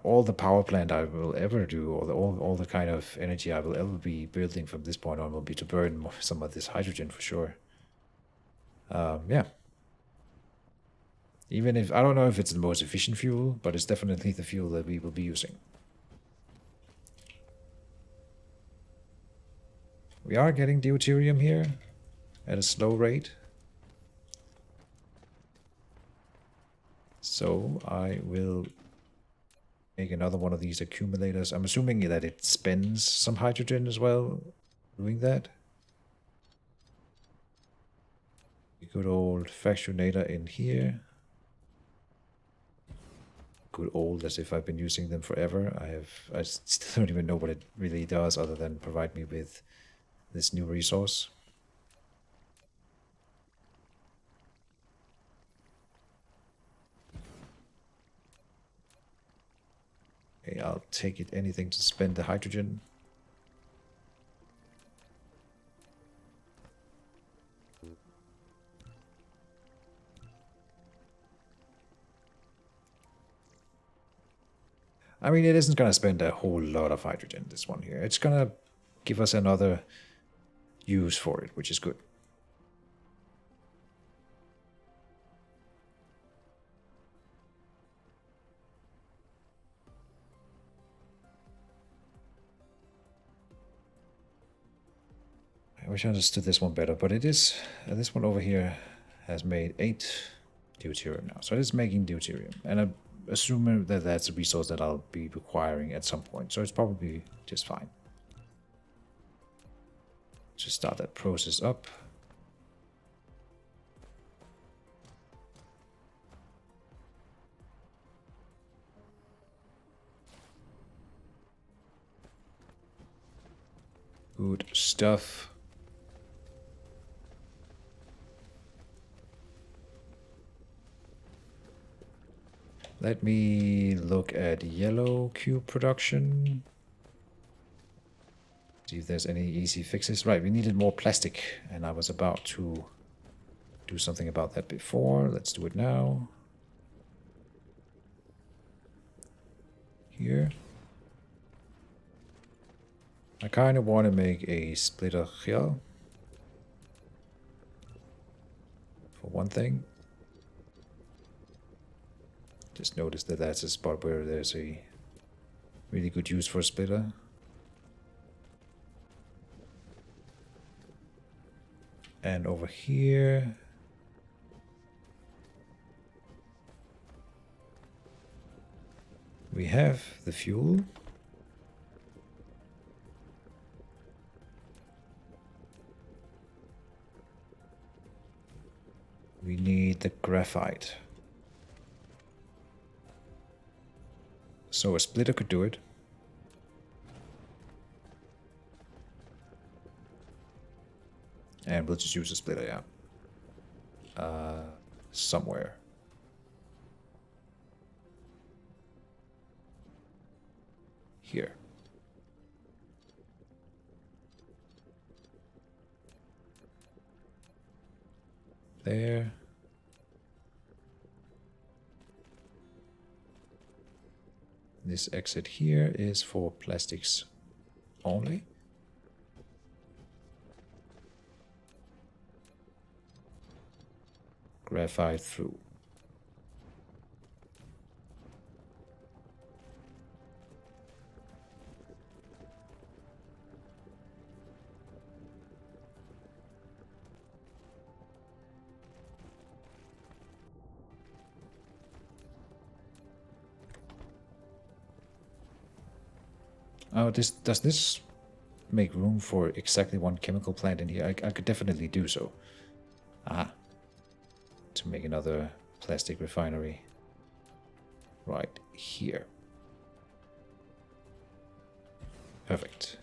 [SPEAKER 1] all the power plant I will ever do, or all the kind of energy I will ever be building from this point on will be to burn some of this hydrogen for sure. Yeah. Even if, I don't know if it's the most efficient fuel, but it's definitely the fuel that we will be using. We are getting deuterium here at a slow rate. So I will make another one of these accumulators. I'm assuming that it spends some hydrogen as well doing that. A good old fractionator in here. Good old, as if I've been using them forever. I still don't even know what it really does other than provide me with this new resource. Okay, I'll take it, anything to spend the hydrogen. I mean, it isn't going to spend a whole lot of hydrogen, this one here. It's going to give us another use for it, which is good. I wish I understood this one better, but it is, this one over here has made 8 deuterium now. So it is making deuterium, and I'm assuming that that's a resource that I'll be requiring at some point. So it's probably just fine. Just start that process up. Good stuff. Let me look at yellow cube production. See if there's any easy fixes. Right, we needed more plastic, and I was about to do something about that before. Let's do it now. Here. I kind of want to make a splitter here. For one thing. Just noticed that that's a spot where there's a really good use for a splitter. And over here, we have the fuel. We need the graphite. So a splitter could do it. And we'll just use a splitter, yeah. Somewhere. Here. There. This exit here is for plastics only. Graphite through. Oh, does this make room for exactly one chemical plant in here? I could definitely do so. Ah. To make another plastic refinery. Right here. Perfect.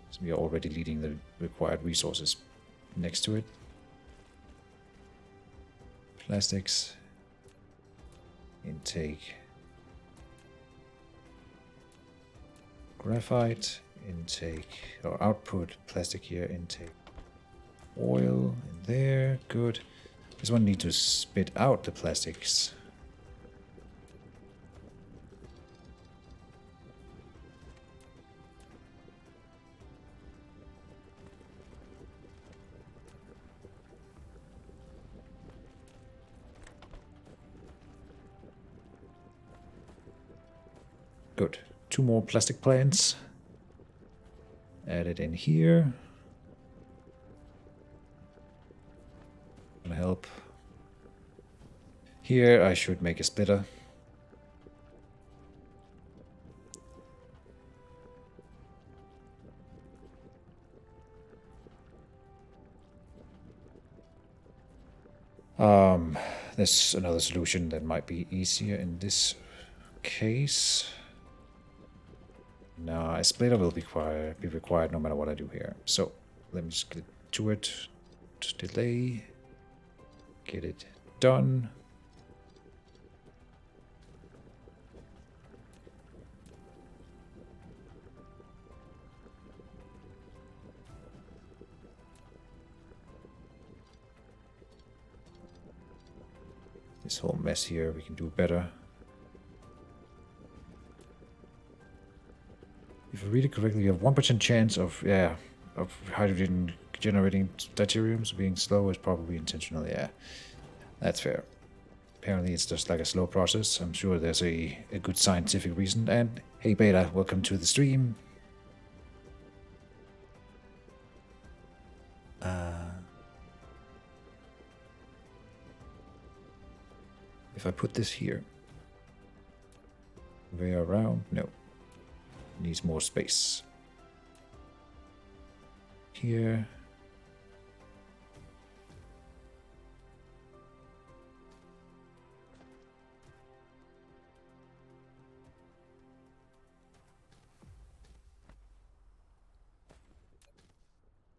[SPEAKER 1] So we are already leading the required resources next to it. Plastics. Intake. Graphite. Intake. Or output. Plastic here. Intake. Oil in there. Good. This one needs to spit out the plastics. Good. 2 more plastic plants. Add it in here. Gonna help. Here I should make a splitter. There's another solution that might be easier in this case. No, a splitter will be required no matter what I do here. So let me just get to it. Just delay. Get it done. This whole mess here, we can do better. If I read it correctly, you have 1% chance of hydrogen generating deuteriums being slow is probably intentional. Yeah, that's fair. Apparently it's just like a slow process. I'm sure there's a good scientific reason. And hey Beta, welcome to the stream. If I put this here, way around, no. Needs more space. Here.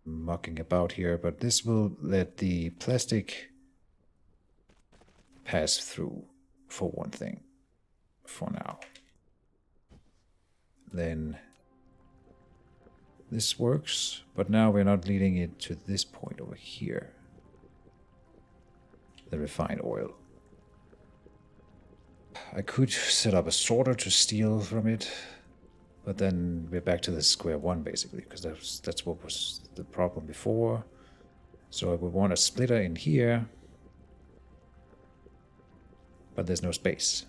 [SPEAKER 1] Mucking about here, but this will let the plastic pass through, for one thing. for now. Then this works, but now we're not leading it to this point over here. The refined oil. I could set up a sorter to steal from it, but then we're back to the square one basically, because that's what was the problem before. So I would want a splitter in here, but there's no space.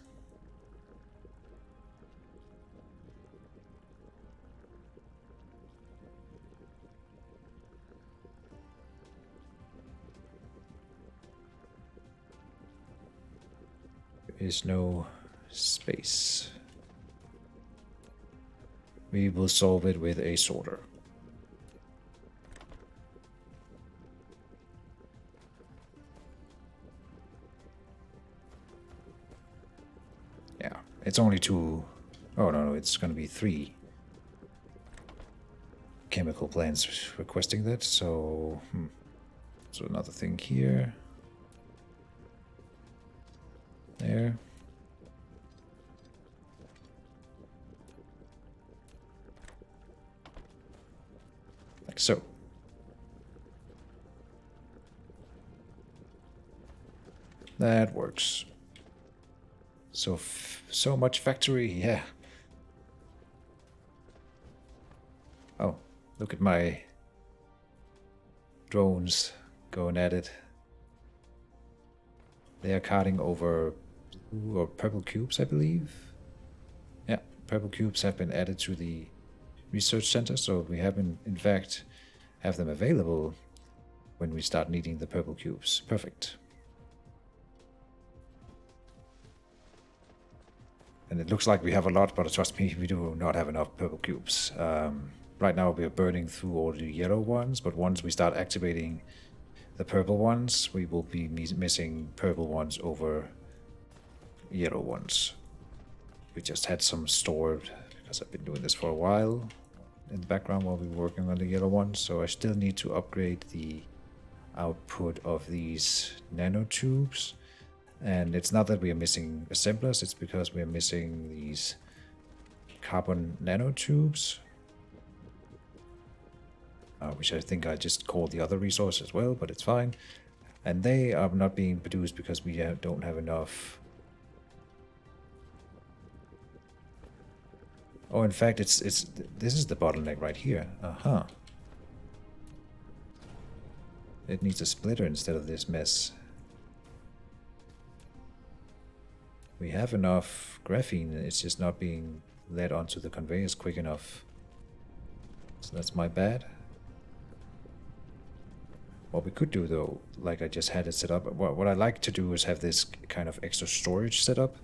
[SPEAKER 1] There is no space. We will solve it with a sorter. Yeah, it's only two. Oh no, it's gonna be 3 chemical plants requesting that. So, so another thing here. There. Like so. That works. So much factory, yeah. Oh, look at my drones going at it. They are carting over blue or purple cubes, I believe. Yeah, purple cubes have been added to the research center, so we haven't, in fact, have them available when we start needing the purple cubes. Perfect. And it looks like we have a lot, but trust me, we do not have enough purple cubes. Right now we are burning through all the yellow ones, but once we start activating the purple ones, we will be missing purple ones over yellow ones. We just had some stored, because I've been doing this for a while in the background while we were working on the yellow ones, so I still need to upgrade the output of these nanotubes. And it's not that we are missing assemblers, it's because we are missing these carbon nanotubes, which I think I just called the other resource as well, but it's fine. And they are not being produced because we don't have enough. Oh, in fact, this is the bottleneck right here. It needs a splitter instead of this mess. We have enough graphene, it's just not being led onto the conveyors quick enough. So that's my bad. What we could do though, like I just had it set up, what I like to do is have this kind of extra storage set up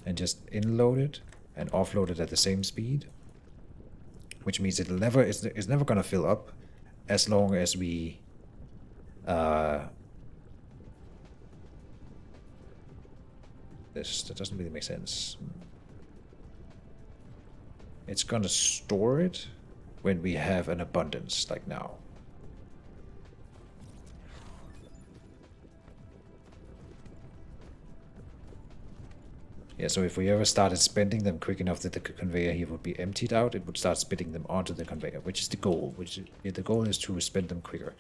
[SPEAKER 1] and just inload it and offload it at the same speed. Which means it's never gonna fill up as long as we that doesn't really make sense. It's gonna store it when we have an abundance, like now. Yeah, so if we ever started spending them quick enough that the conveyor here would be emptied out, it would start spitting them onto the conveyor, which is the goal. The goal is to spend them quicker.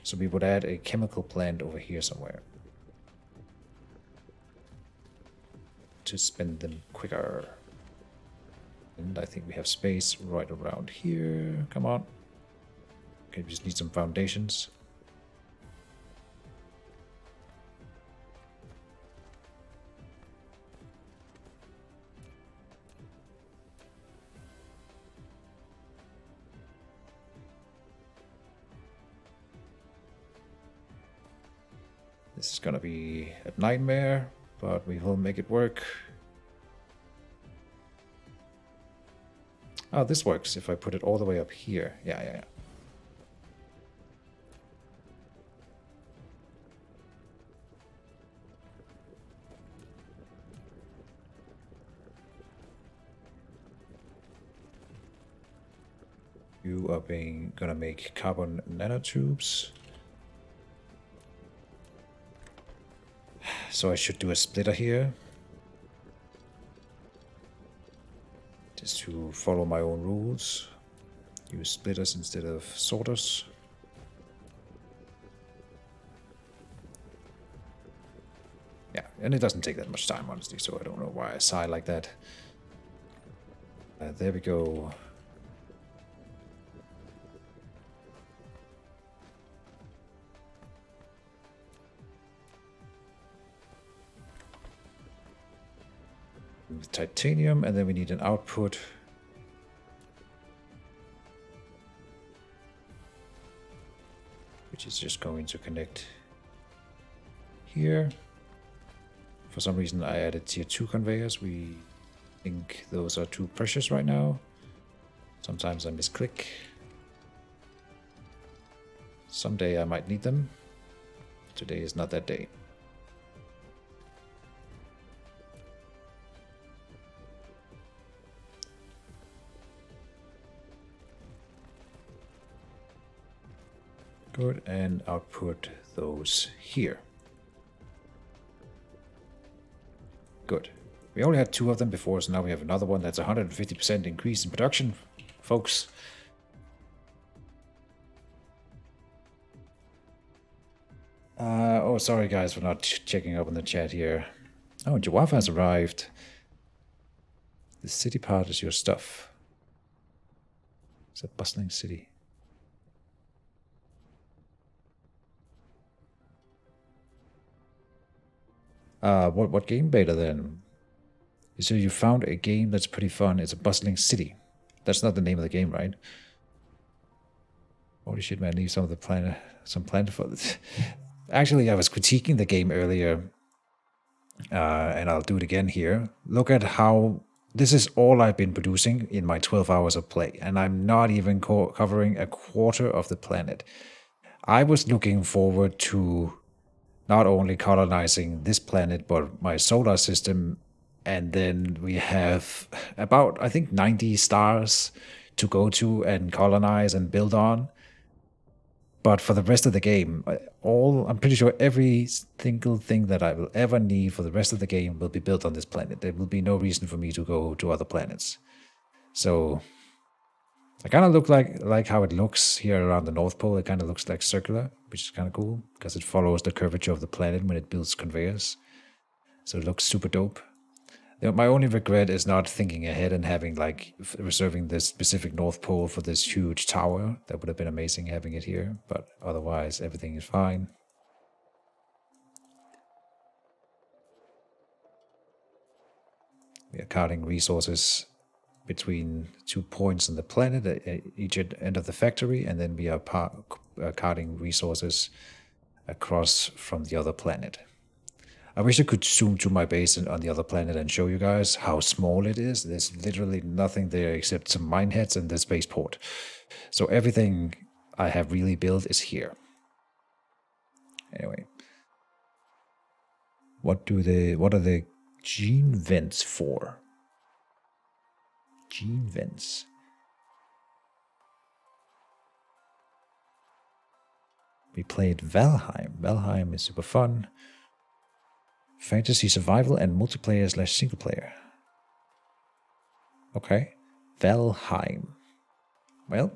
[SPEAKER 1] So we would add a chemical plant over here somewhere to spend them quicker. And I think we have space right around here. Come on. Okay, we just need some foundations. This is gonna be a nightmare, but we will make it work. Oh, this works if I put it all the way up here. Yeah. You are gonna make carbon nanotubes. So I should do a splitter here. is to follow my own rules. Use splitters instead of sorters. Yeah, and it doesn't take that much time, honestly, so I don't know why I sigh like that. There we go. With titanium, and then we need an output. Which is just going to connect here. For some reason I added tier 2 conveyors. We think those are too precious right now. Sometimes I misclick. Someday I might need them. Today is not that day. Good, and output those here. Good. We only had 2 of them before, so now we have another one. That's 150% increase in production, folks. Oh, sorry guys for not checking up on the chat here. Oh, Jawaf has arrived. The city part is your stuff. It's a bustling city. What game beta then? So you found a game that's pretty fun. It's a bustling city. That's not the name of the game, right? Holy shit, man! Leave some of the planet, some planet for this. Actually, I was critiquing the game earlier, and I'll do it again here. Look at how this is all I've been producing in my 12 hours of play, and I'm not even covering a quarter of the planet. I was looking forward to not only colonizing this planet, but my solar system. And then we have about, I think, 90 stars to go to and colonize and build on. But for the rest of the game, I'm pretty sure every single thing that I will ever need for the rest of the game will be built on this planet. There will be no reason for me to go to other planets. So I kind of look like how it looks here around the North Pole. It kind of looks like circular, which is kind of cool because it follows the curvature of the planet when it builds conveyors. So it looks super dope. My only regret is not thinking ahead and having reserving this specific North Pole for this huge tower. That would have been amazing having it here, but otherwise everything is fine. We are carting resources between 2 points on the planet at each end of the factory, and then we are carting resources across from the other planet. I wish I could zoom to my base on the other planet and show you guys how small it is. There's literally nothing there except some mineheads and the spaceport. So everything I have really built is here. Anyway. What are the gene vents for? Gene vents. We played Valheim. Valheim is super fun. Fantasy survival and multiplayer / single player. Okay. Valheim. Well.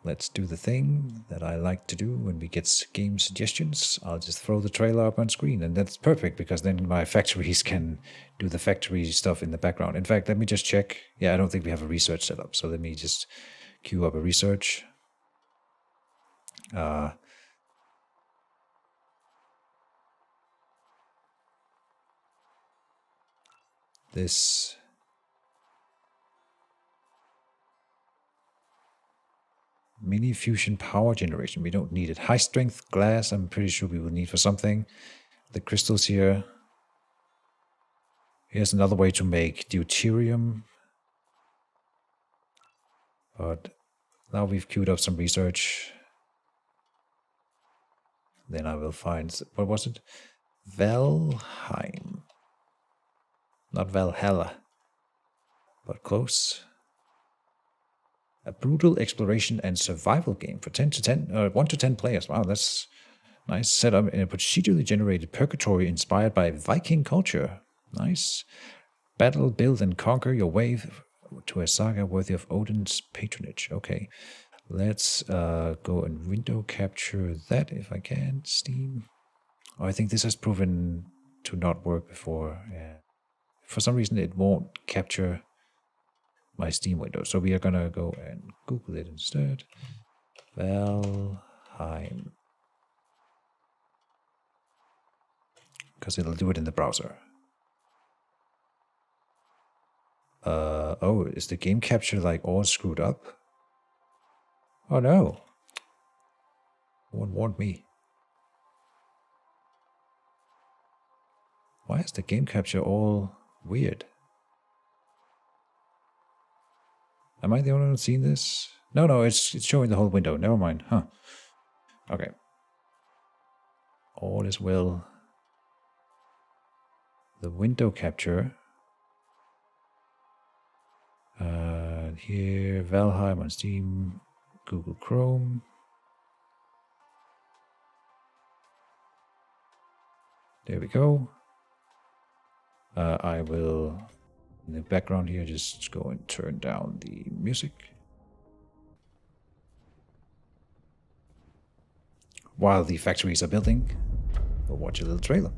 [SPEAKER 1] Let's do the thing that I like to do when we get game suggestions. I'll just throw the trailer up on screen, and that's perfect because then my factories can do the factory stuff in the background. In fact, let me just check. Yeah, I don't think we have a research set up, so let me just queue up a research. This mini fusion power generation, we don't need it. High strength glass, I'm pretty sure we will need for something. The crystals here. Here's another way to make deuterium. But now we've queued up some research. Then I will find, what was it? Valheim. Not Valhalla, but close. A brutal exploration and survival game for 1 to 10 players. Wow, that's nice. Set up in a procedurally generated purgatory inspired by Viking culture. Nice. Battle, build, and conquer your way to a saga worthy of Odin's patronage. Okay. Let's go and window capture that if I can. Steam. Oh, I think this has proven to not work before. Yeah. For some reason, it won't capture my Steam window. So we are going to go and Google it instead. Valheim. Because it'll do it in the browser. Oh, is the game capture like all screwed up? Oh no. No one warned me. Why is the game capture all weird? Am I the only one seeing this? No, it's showing the whole window. Never mind. Huh. Okay. All is well. The window capture. Here, Valheim on Steam, Google Chrome. There we go. I will, in the background here, just go and turn down the music. While the factories are building, we'll watch a little trailer.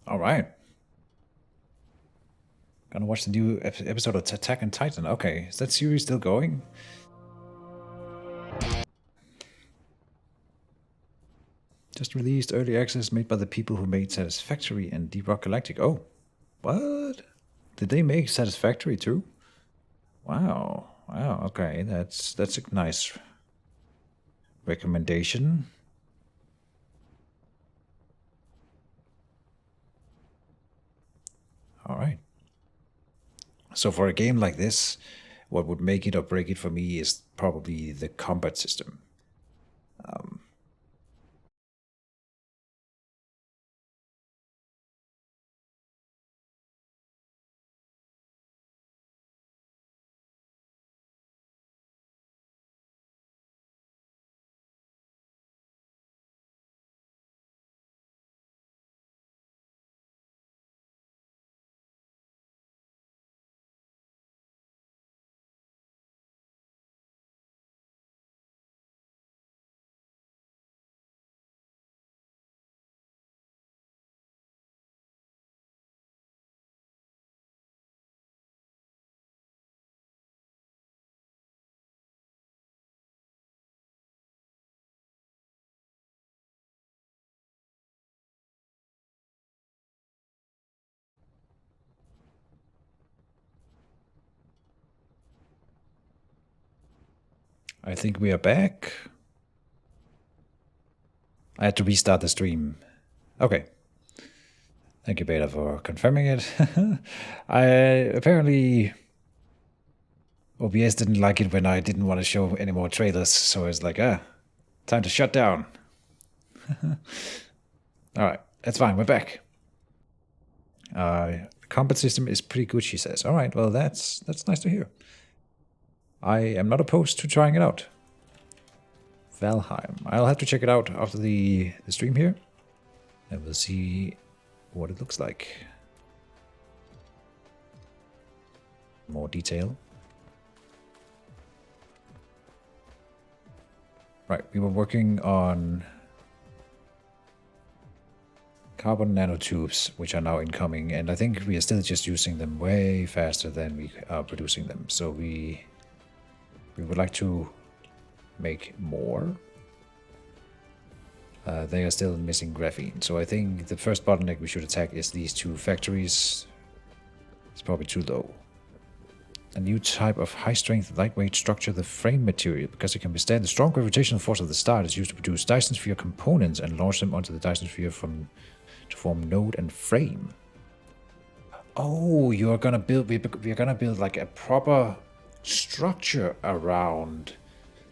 [SPEAKER 1] All right. Gonna watch the new episode of Attack on Titan. Okay, is that series still going? Just released early access made by the people who made Satisfactory and Deep Rock Galactic. Oh, what? Did they make Satisfactory too? Wow. Wow. Okay, that's a nice recommendation. All right. So for a game like this, what would make it or break it for me is probably the combat system. I think we are back. I had to restart the stream. Okay. Thank you, Beta, for confirming it. I apparently OBS didn't like it when I didn't want to show any more trailers, so it's like, time to shut down. All right, that's fine. We're back. The combat system is pretty good, she says. All right, well, that's nice to hear. I am not opposed to trying it out. Valheim. I'll have to check it out after the stream here. And we'll see what it looks like. More detail. Right, we were working on carbon nanotubes, which are now incoming, and I think we are still just using them way faster than we are producing them. So we would like to make more. They are still missing graphene, so I think the first bottleneck we should attack is these two factories. It's probably too low. A new type of high-strength, lightweight structure, the frame material, because it can withstand the strong gravitational force of the star, is used to produce Dyson Sphere components and launch them onto the Dyson Sphere to form node and frame. Oh, you're gonna build. We're gonna build like a proper structure around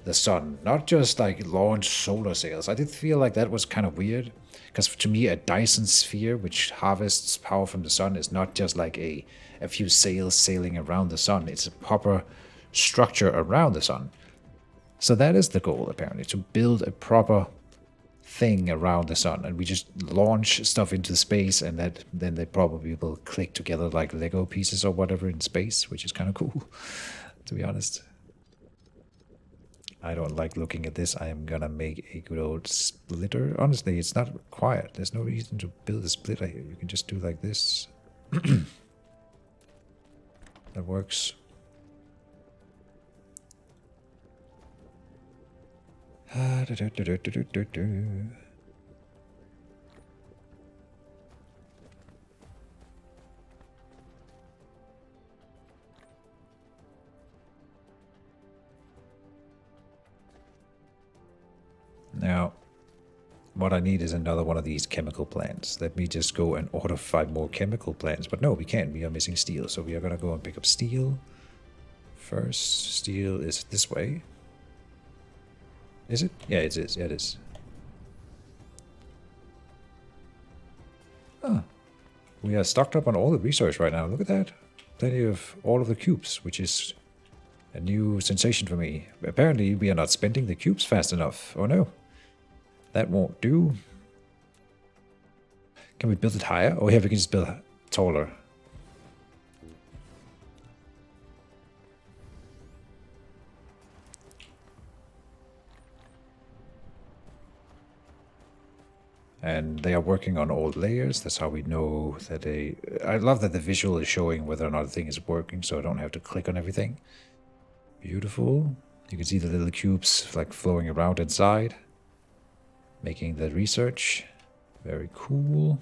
[SPEAKER 1] the sun, not just like launch solar sails. I did feel like that was kind of weird, because to me, a Dyson Sphere, which harvests power from the sun, is not just like a few sails sailing around the sun. It's a proper structure around the sun. So that is the goal, apparently, to build a proper thing around the sun, and we just launch stuff into space, and then they probably will click together like Lego pieces or whatever in space, which is kind of cool, to be honest. I don't like looking at this. I am gonna make a good old splitter. Honestly, it's not required. There's no reason to build a splitter here. You can just do like this. That works. Now, what I need is another one of these chemical plants. Let me just go and order 5 more chemical plants. But no, we can't. We are missing steel. So we are going to go and pick up steel. First, steel is this way. Is it? Yeah, it is. Yeah, it is. Ah, we are stocked up on all the research right now. Look at that. Plenty of all of the cubes, which is a new sensation for me. Apparently, we are not spending the cubes fast enough. Oh no. That won't do. Can we build it higher? Oh yeah, we can just build it taller. And they are working on old layers. That's how we know that they... I love that the visual is showing whether or not the thing is working, so I don't have to click on everything. Beautiful. You can see the little cubes like flowing around inside. Making the research. Very cool.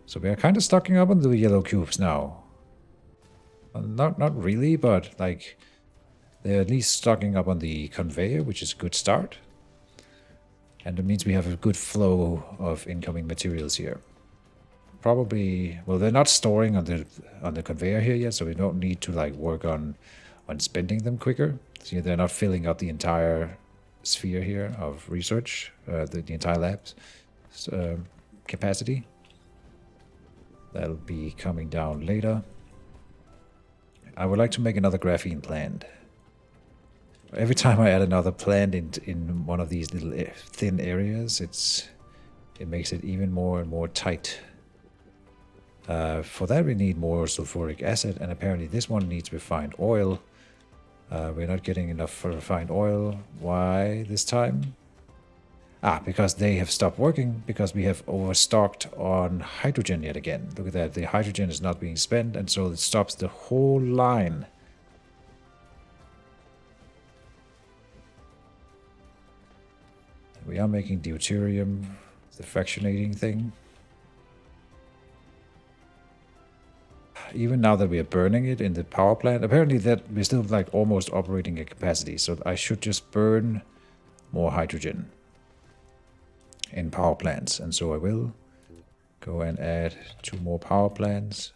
[SPEAKER 1] So we are kind of stocking up on the yellow cubes now. Not really, but like they're at least stocking up on the conveyor, which is a good start. And it means we have a good flow of incoming materials here. Probably, well, they're not storing on the conveyor here yet, so we don't need to like work on spending them quicker. So they're not filling up the entire sphere here of research, the entire lab's capacity. That'll be coming down later. I would like to make another graphene plant. Every time I add another plant in one of these little thin areas, it makes it even more and more tight. For that we need more sulfuric acid, and apparently this one needs refined oil. We're not getting enough for refined oil. Why this time? Because they have stopped working, because we have overstocked on hydrogen yet again. Look at that, the hydrogen is not being spent, and so it stops the whole line. We are making deuterium, the fractionating thing. Even now that we are burning it in the power plant, apparently that we're still like almost operating at capacity, so I should just burn more hydrogen in power plants, and so I will go and add 2 more power plants.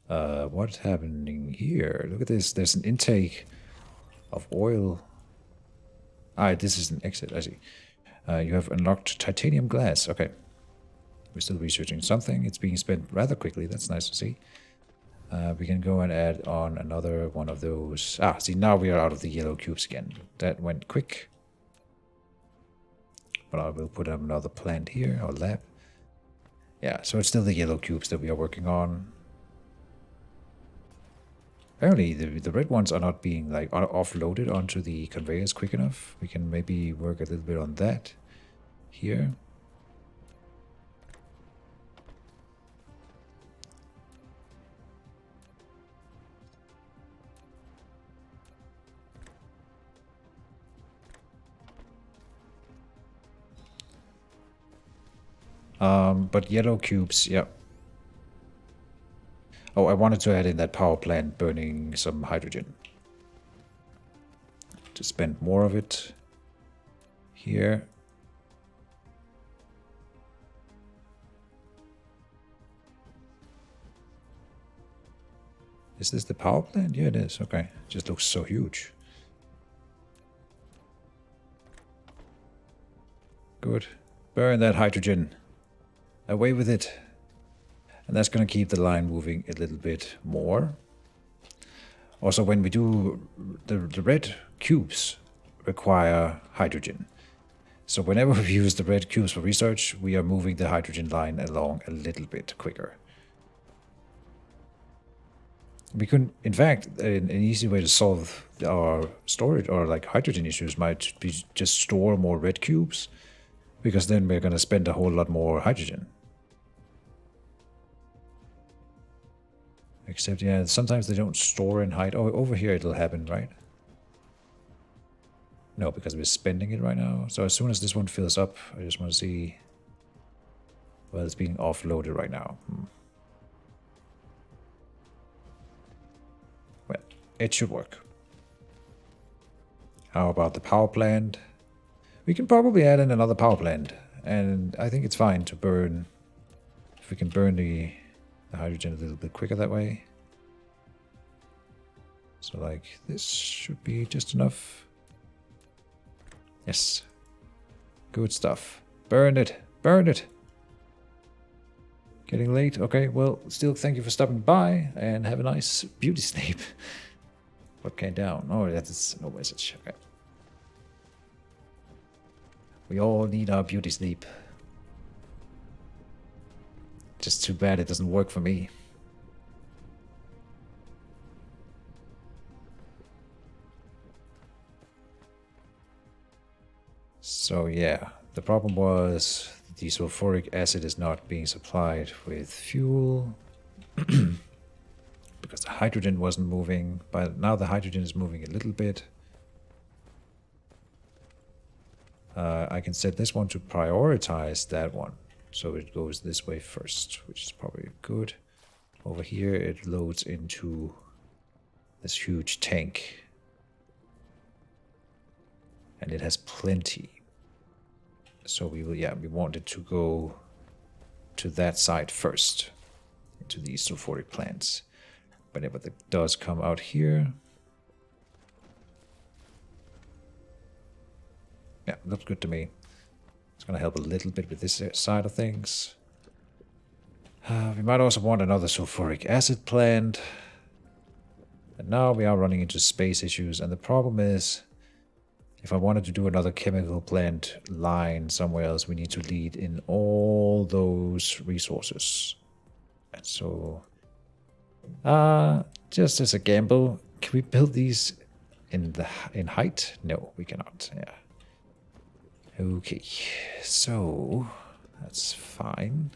[SPEAKER 1] What's happening here? Look at this, there's an intake of oil. This is an exit, I see. You have unlocked titanium glass, okay. We're still researching something. It's being spent rather quickly. That's nice to see. We can go and add on another one of those. Ah, see, now we are out of the yellow cubes again. That went quick. But I will put up another plant here, or lab. Yeah, so it's still the yellow cubes that we are working on. Apparently, the red ones are not being like offloaded onto the conveyors quick enough. We can maybe work a little bit on that here. But yellow cubes, yeah. Oh, I wanted to add in that power plant burning some hydrogen. To spend more of it here. Is this the power plant? Yeah, it is. Okay. It just looks so huge. Good. Burn that hydrogen. Away with it. And that's going to keep the line moving a little bit more. Also, when we do the red cubes require hydrogen. So whenever we use the red cubes for research, we are moving the hydrogen line along a little bit quicker. We could, in fact, an easy way to solve our storage or like hydrogen issues might be just store more red cubes, because then we're going to spend a whole lot more hydrogen. Except, yeah, sometimes they don't store in height. Oh, over here it'll happen, right? No, because we're spending it right now. So as soon as this one fills up, I just want to see... Well, it's being offloaded right now. Well, it should work. How about the power plant? We can probably add in another power plant. And I think it's fine to burn... If we can burn the hydrogen a little bit quicker that way. So like this should be just enough. Yes. Good stuff. Burn it. Burn it. Getting late. Okay, well, still thank you for stopping by and have a nice beauty sleep. What came down? Oh, that is no message. Okay. We all need our beauty sleep. Just too bad it doesn't work for me. So yeah, the problem was the sulfuric acid is not being supplied with fuel because the hydrogen wasn't moving, but now the hydrogen is moving a little bit. I can set this one to prioritize that one. So it goes this way first, which is probably good. Over here it loads into this huge tank. And it has plenty. So we will, yeah, we want it to go to that side first. Into these sulfuric plants. Whenever it does come out here. Yeah, looks good to me. It's going to help a little bit with this side of things. We might also want another sulfuric acid plant. And now we are running into space issues. And the problem is, if I wanted to do another chemical plant line somewhere else, we need to lead in all those resources. And so, just as a gamble, can we build these in height? No, we cannot. Yeah. Okay, so that's fine.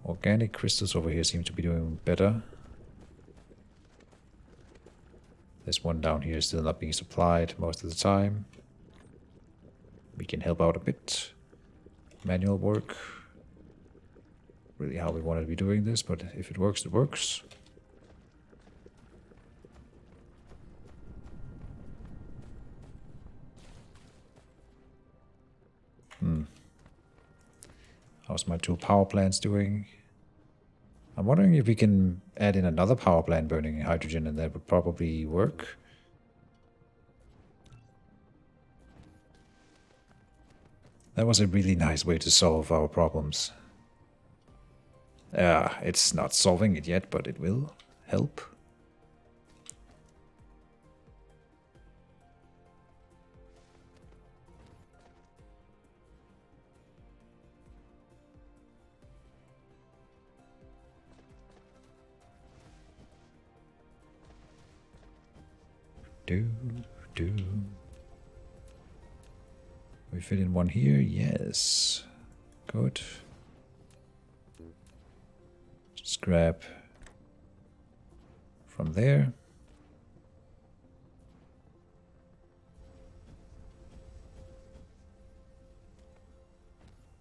[SPEAKER 1] Organic crystals over here seem to be doing better. This one down here is still not being supplied most of the time. We can help out a bit. Manual work. Really how we want to be doing this, but if it works, it works. How's my 2 power plants doing? I'm wondering if we can add in another power plant burning hydrogen, and that would probably work. That was a really nice way to solve our problems. It's not solving it yet, but it will help. Do. We fit in one here? Yes. Good. Just grab from there.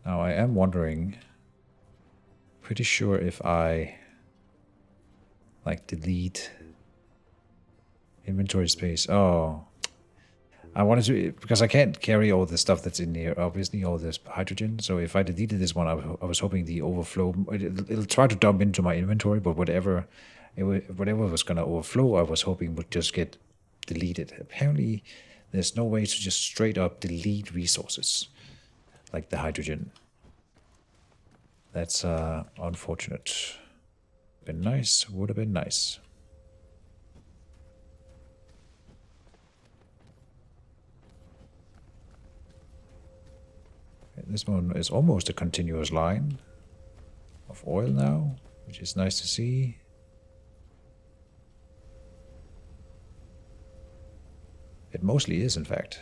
[SPEAKER 1] Now I am wondering, pretty sure if I like delete inventory space. Oh, I wanted to, because I can't carry all the stuff that's in here, obviously, all this hydrogen. So if I deleted this one, I was hoping the overflow, it'll try to dump into my inventory, but whatever was going to overflow, I was hoping would just get deleted. Apparently, there's no way to just straight up delete resources, like the hydrogen. That's unfortunate. Been nice, would have been nice. This one is almost a continuous line of oil now, which is nice to see. It mostly is, in fact.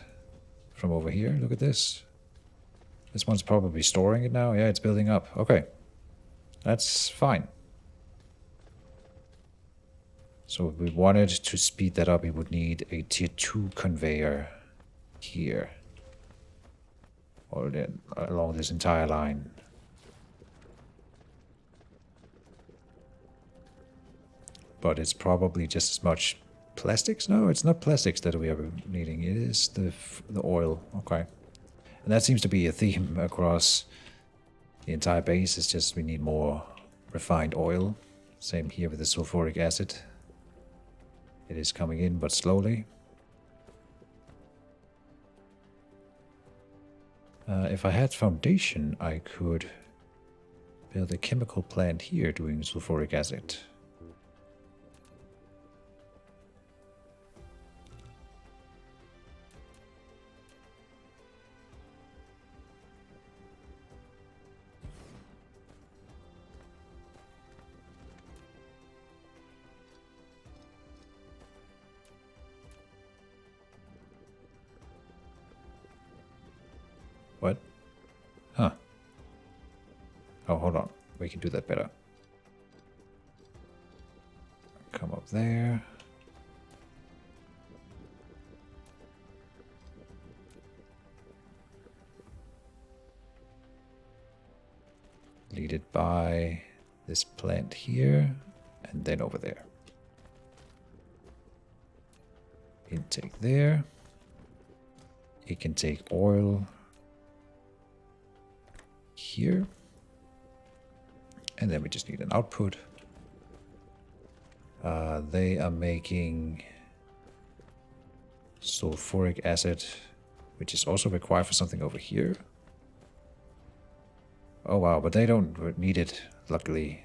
[SPEAKER 1] From over here, look at this. This one's probably storing it now. Yeah, it's building up. Okay. That's fine. So if we wanted to speed that up, we would need a tier 2 conveyor here. Or along this entire line. But it's probably just as much plastics? No, it's not plastics that we are needing. It is the oil. Okay. And that seems to be a theme across the entire base. It's just we need more refined oil. Same here with the sulfuric acid. It is coming in, but slowly. If I had foundation, I could build a chemical plant here doing sulfuric acid. What? Huh. Oh, hold on. We can do that better. Come up there. Lead it by this plant here, and then over there. Intake there. It can take oil here. And then we just need an output. They are making sulfuric acid, which is also required for something over here. Oh wow, but they don't need it, luckily,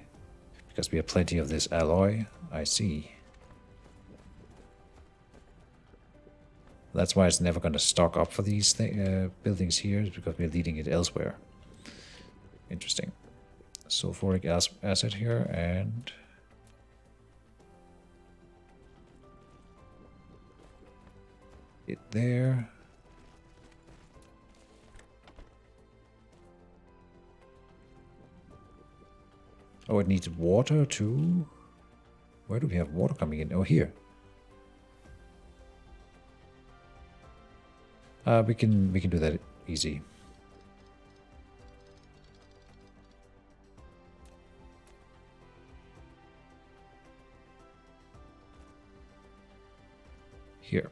[SPEAKER 1] because we have plenty of this alloy. I see. That's why it's never going to stock up for these buildings here, is because we're leading it elsewhere. Interesting. Sulfuric acid here, and it there. Oh, it needs water too. Where do we have water coming in? Oh, here. We can do that easy. Here.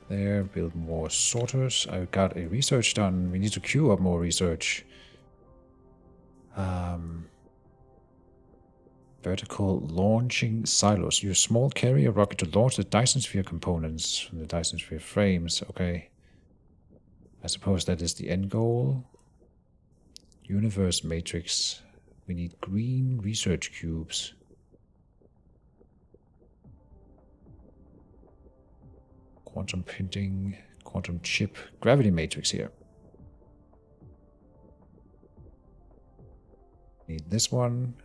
[SPEAKER 1] There, build more sorters. I got a research done. We need to queue up more research. Vertical launching silos. Use small carrier rocket to launch the Dyson Sphere components from the Dyson Sphere frames. Okay. I suppose that is the end goal. Universe matrix. We need green research cubes. Quantum printing, quantum chip, gravity matrix here. Need this one.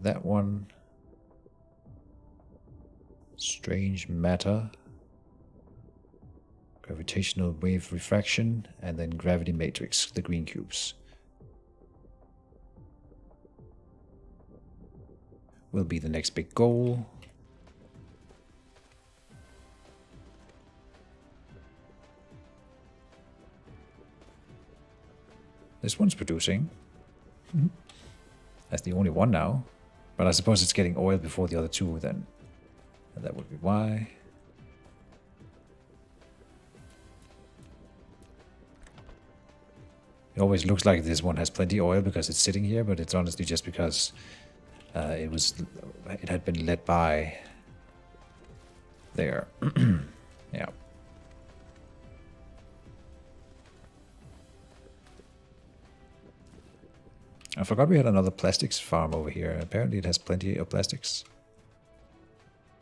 [SPEAKER 1] That one. Strange matter. Gravitational wave refraction, and then gravity matrix, the green cubes. Will be the next big goal. This one's producing. That's the only one now. But I suppose it's getting oil before the other two then. And that would be why. It always looks like this one has plenty of oil because it's sitting here, but it's honestly just because it had been led by there. Yeah. I forgot we had another plastics farm over here. Apparently it has plenty of plastics.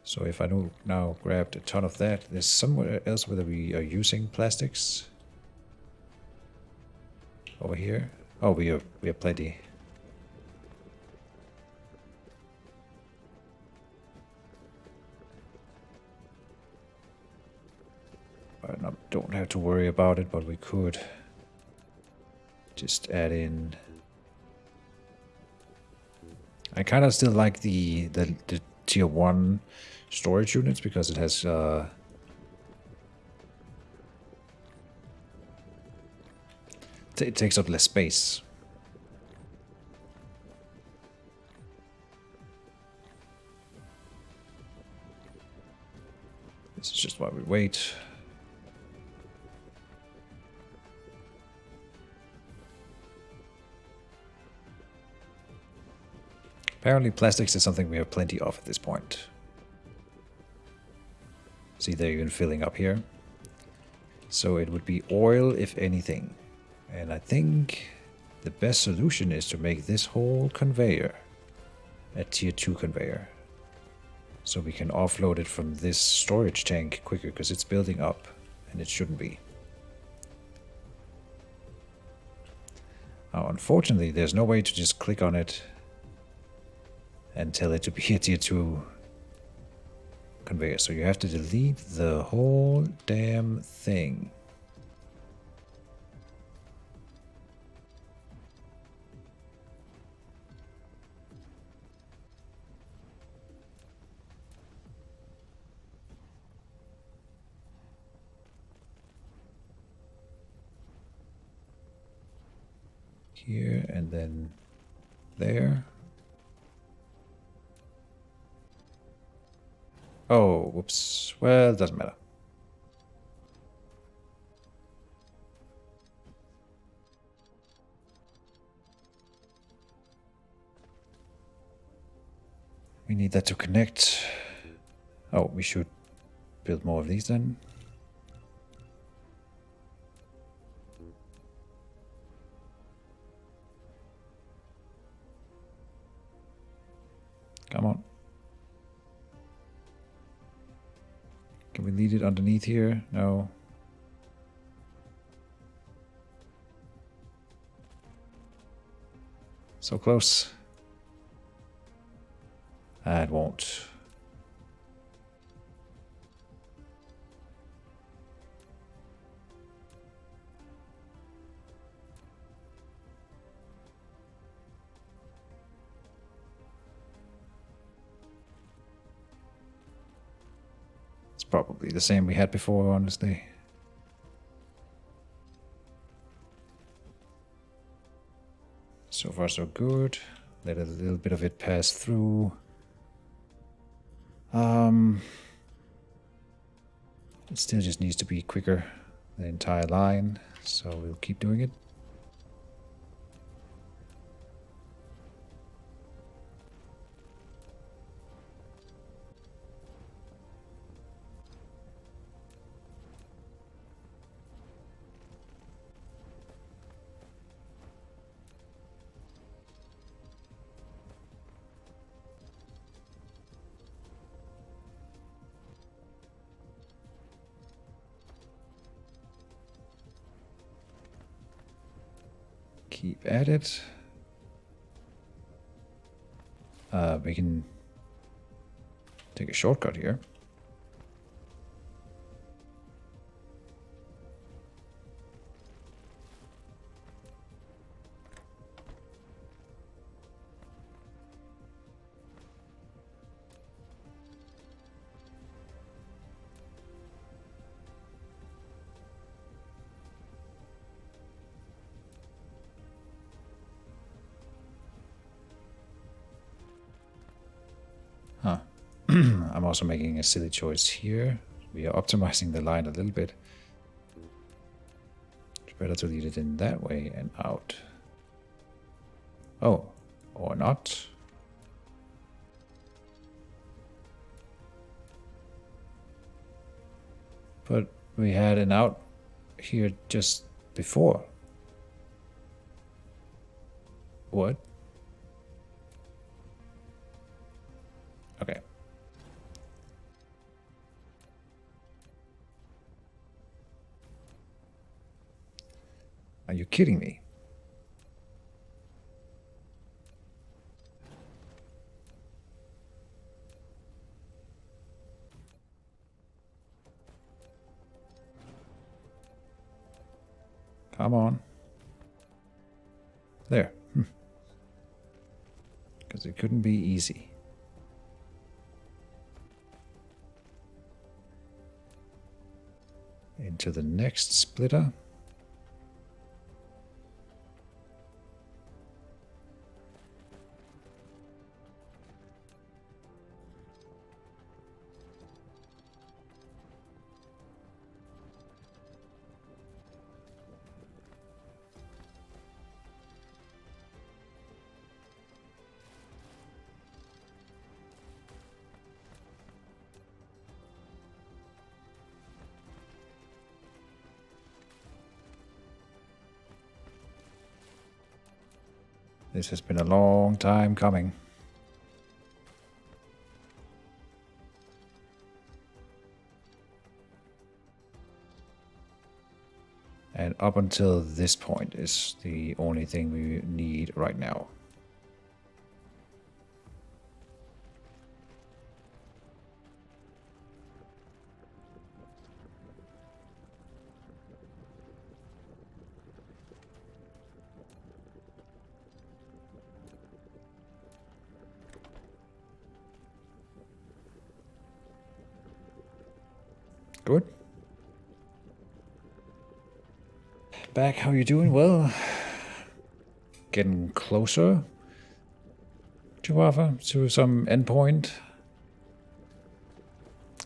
[SPEAKER 1] So if I do now grabbed a ton of that, there's somewhere else where we are using plastics. Over here. Oh, we have plenty. I don't have to worry about it, but we could just add in. I kind of still like the tier 1 storage units because it has it takes up less space. This is just why we wait. Apparently plastics is something we have plenty of at this point. See, they're even filling up here. So it would be oil, if anything. And I think the best solution is to make this whole conveyor a tier 2 conveyor. So we can offload it from this storage tank quicker because it's building up and it shouldn't be. Now, unfortunately, there's no way to just click on it and tell it to be a tier 2 conveyor. So you have to delete the whole damn thing. Here and then there. Oh, whoops. Well, it doesn't matter. We need that to connect. Oh, we should build more of these then. Come on. Can we lead it underneath here? No. So close. It won't. Probably the same we had before, honestly. So far so good. Let a little bit of it pass through. It still just needs to be quicker, the entire line, so we'll keep doing it. Keep at it. We can take a shortcut here. Huh. I'm also making a silly choice here. We are optimizing the line a little bit. It's better to lead it in that way and out. Oh, or not. But we had an out here just before. What? Okay. Are you kidding me? Come on. There. Because it couldn't be easy. Into the next splitter. This has been a long time coming. And up until this point is the only thing we need right now. Good. Back, how you doing? Well, getting closer, Chihuahua, to some endpoint.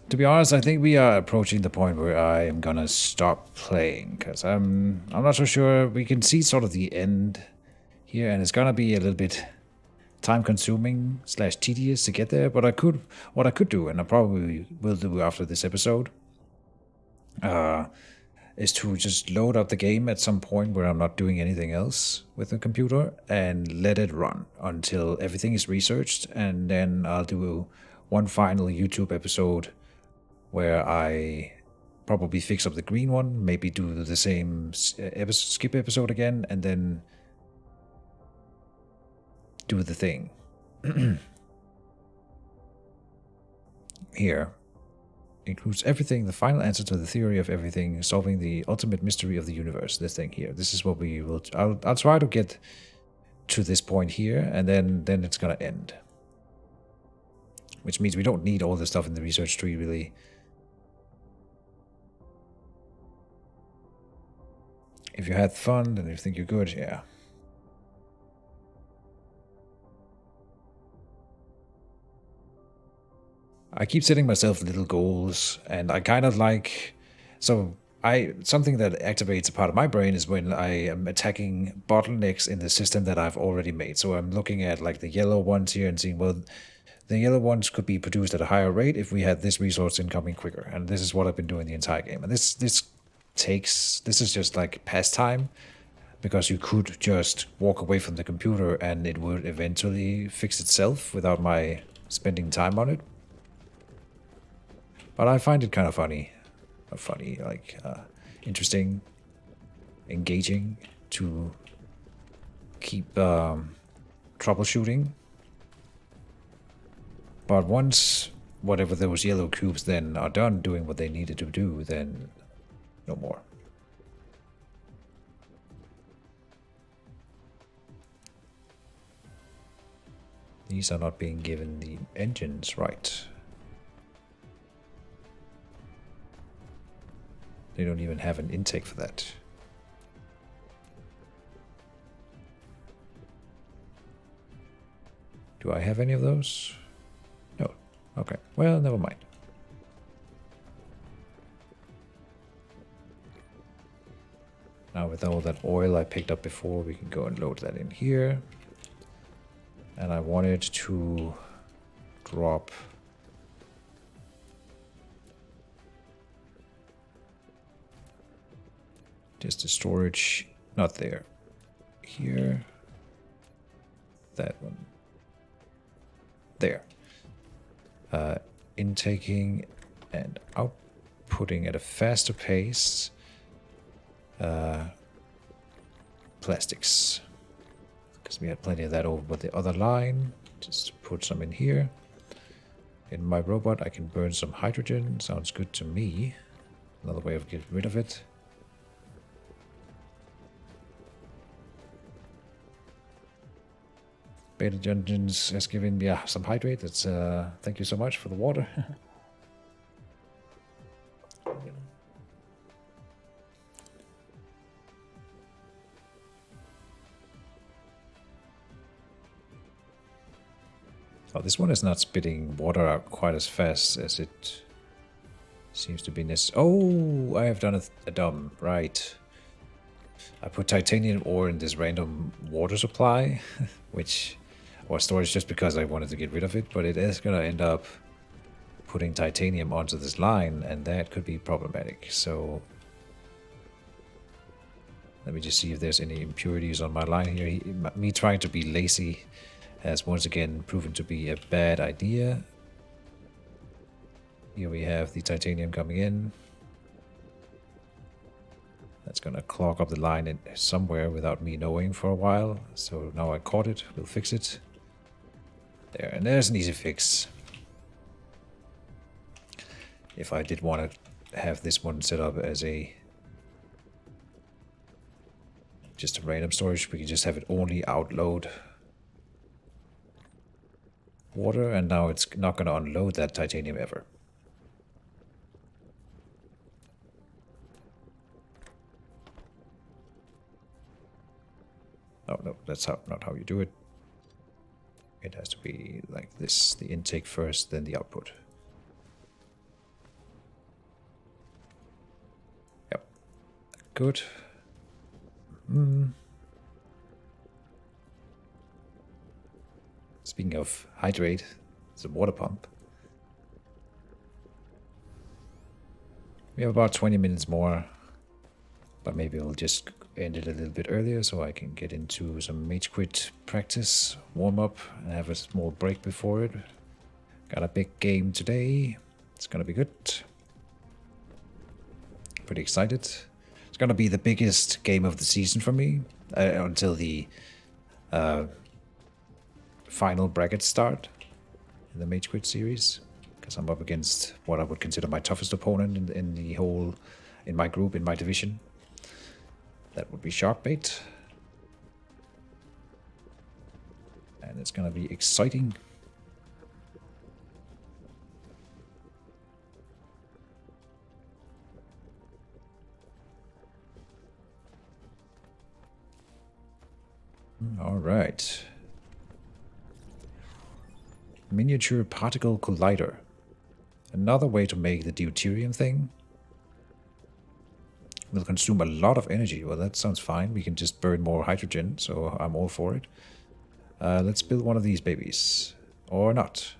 [SPEAKER 1] To be honest, I think we are approaching the point where I am gonna stop playing, because I'm not so sure. We can see sort of the end here, and it's gonna be a little bit time-consuming / tedious to get there. But what I could do, and I probably will do after this episode, is to just load up the game at some point where I'm not doing anything else with the computer and let it run until everything is researched, and then I'll do one final YouTube episode where I probably fix up the green one, maybe do the same skip episode again, and then do the thing. Here includes everything, the final answer to the theory of everything, solving the ultimate mystery of the universe. This thing here. This is what we will. I'll try to get to this point here, and then it's gonna end. Which means we don't need all the stuff in the research tree, really. If you had fun and you think you're good, yeah. I keep setting myself little goals, and I kind of like, so something that activates a part of my brain is when I am attacking bottlenecks in the system that I've already made. So I'm looking at like the yellow ones here and seeing, well, the yellow ones could be produced at a higher rate if we had this resource incoming quicker. And this is what I've been doing the entire game. And this is just like pastime, because you could just walk away from the computer and it would eventually fix itself without my spending time on it. But I find it kind of funny, like interesting, engaging to keep troubleshooting. But once whatever those yellow cubes then are done doing what they needed to do, then no more. These are not being given the engines right. They don't even have an intake for that. Do I have any of those? No. Okay. Well, never mind. Now with all that oil I picked up before, we can go and load that in here. And I wanted to drop just the storage, not there, here, that one, there. Intaking and outputting at a faster pace. Plastics, because we had plenty of that over the other line. Just put some in here. In my robot I can burn some hydrogen, sounds good to me. Another way of getting rid of it. Beta Dungeons has given me some hydrate. That's thank you so much for the water. Oh, this one is not spitting water out quite as fast as it seems to be necessary. Oh, I have done a dumb, right. I put titanium ore in this random water supply, which was storage just because I wanted to get rid of it, but it is going to end up putting titanium onto this line, and that could be problematic. So let me just see if there's any impurities on my line here. Me trying to be lazy has once again proven to be a bad idea. Here we have the titanium coming in. That's gonna clog up the line somewhere without me knowing for a while. So now I caught it, we'll fix it. There, and there's an easy fix. If I did want to have this one set up as just a random storage, we can just have it only outload water, and now it's not going to unload that titanium ever. Oh no, that's not how you do it. It has to be like this, the intake first, then the output. Yep, good. Speaking of hydrate, it's a water pump. We have about 20 minutes more, but maybe we'll just end it a little bit earlier so I can get into some mage quit practice, warm up, and have a small break before it. Got a big game today. It's gonna be good. Pretty excited. It's gonna be the biggest game of the season for me until the final brackets start in the Mage Quit series, because I'm up against what I would consider my toughest opponent in my group, in my division. That would be Sharkbait. And it's gonna be exciting. All right. Miniature particle collider. Another way to make the deuterium thing will consume a lot of energy. Well, that sounds fine. We can just burn more hydrogen, so I'm all for it. Let's build one of these babies. Or not.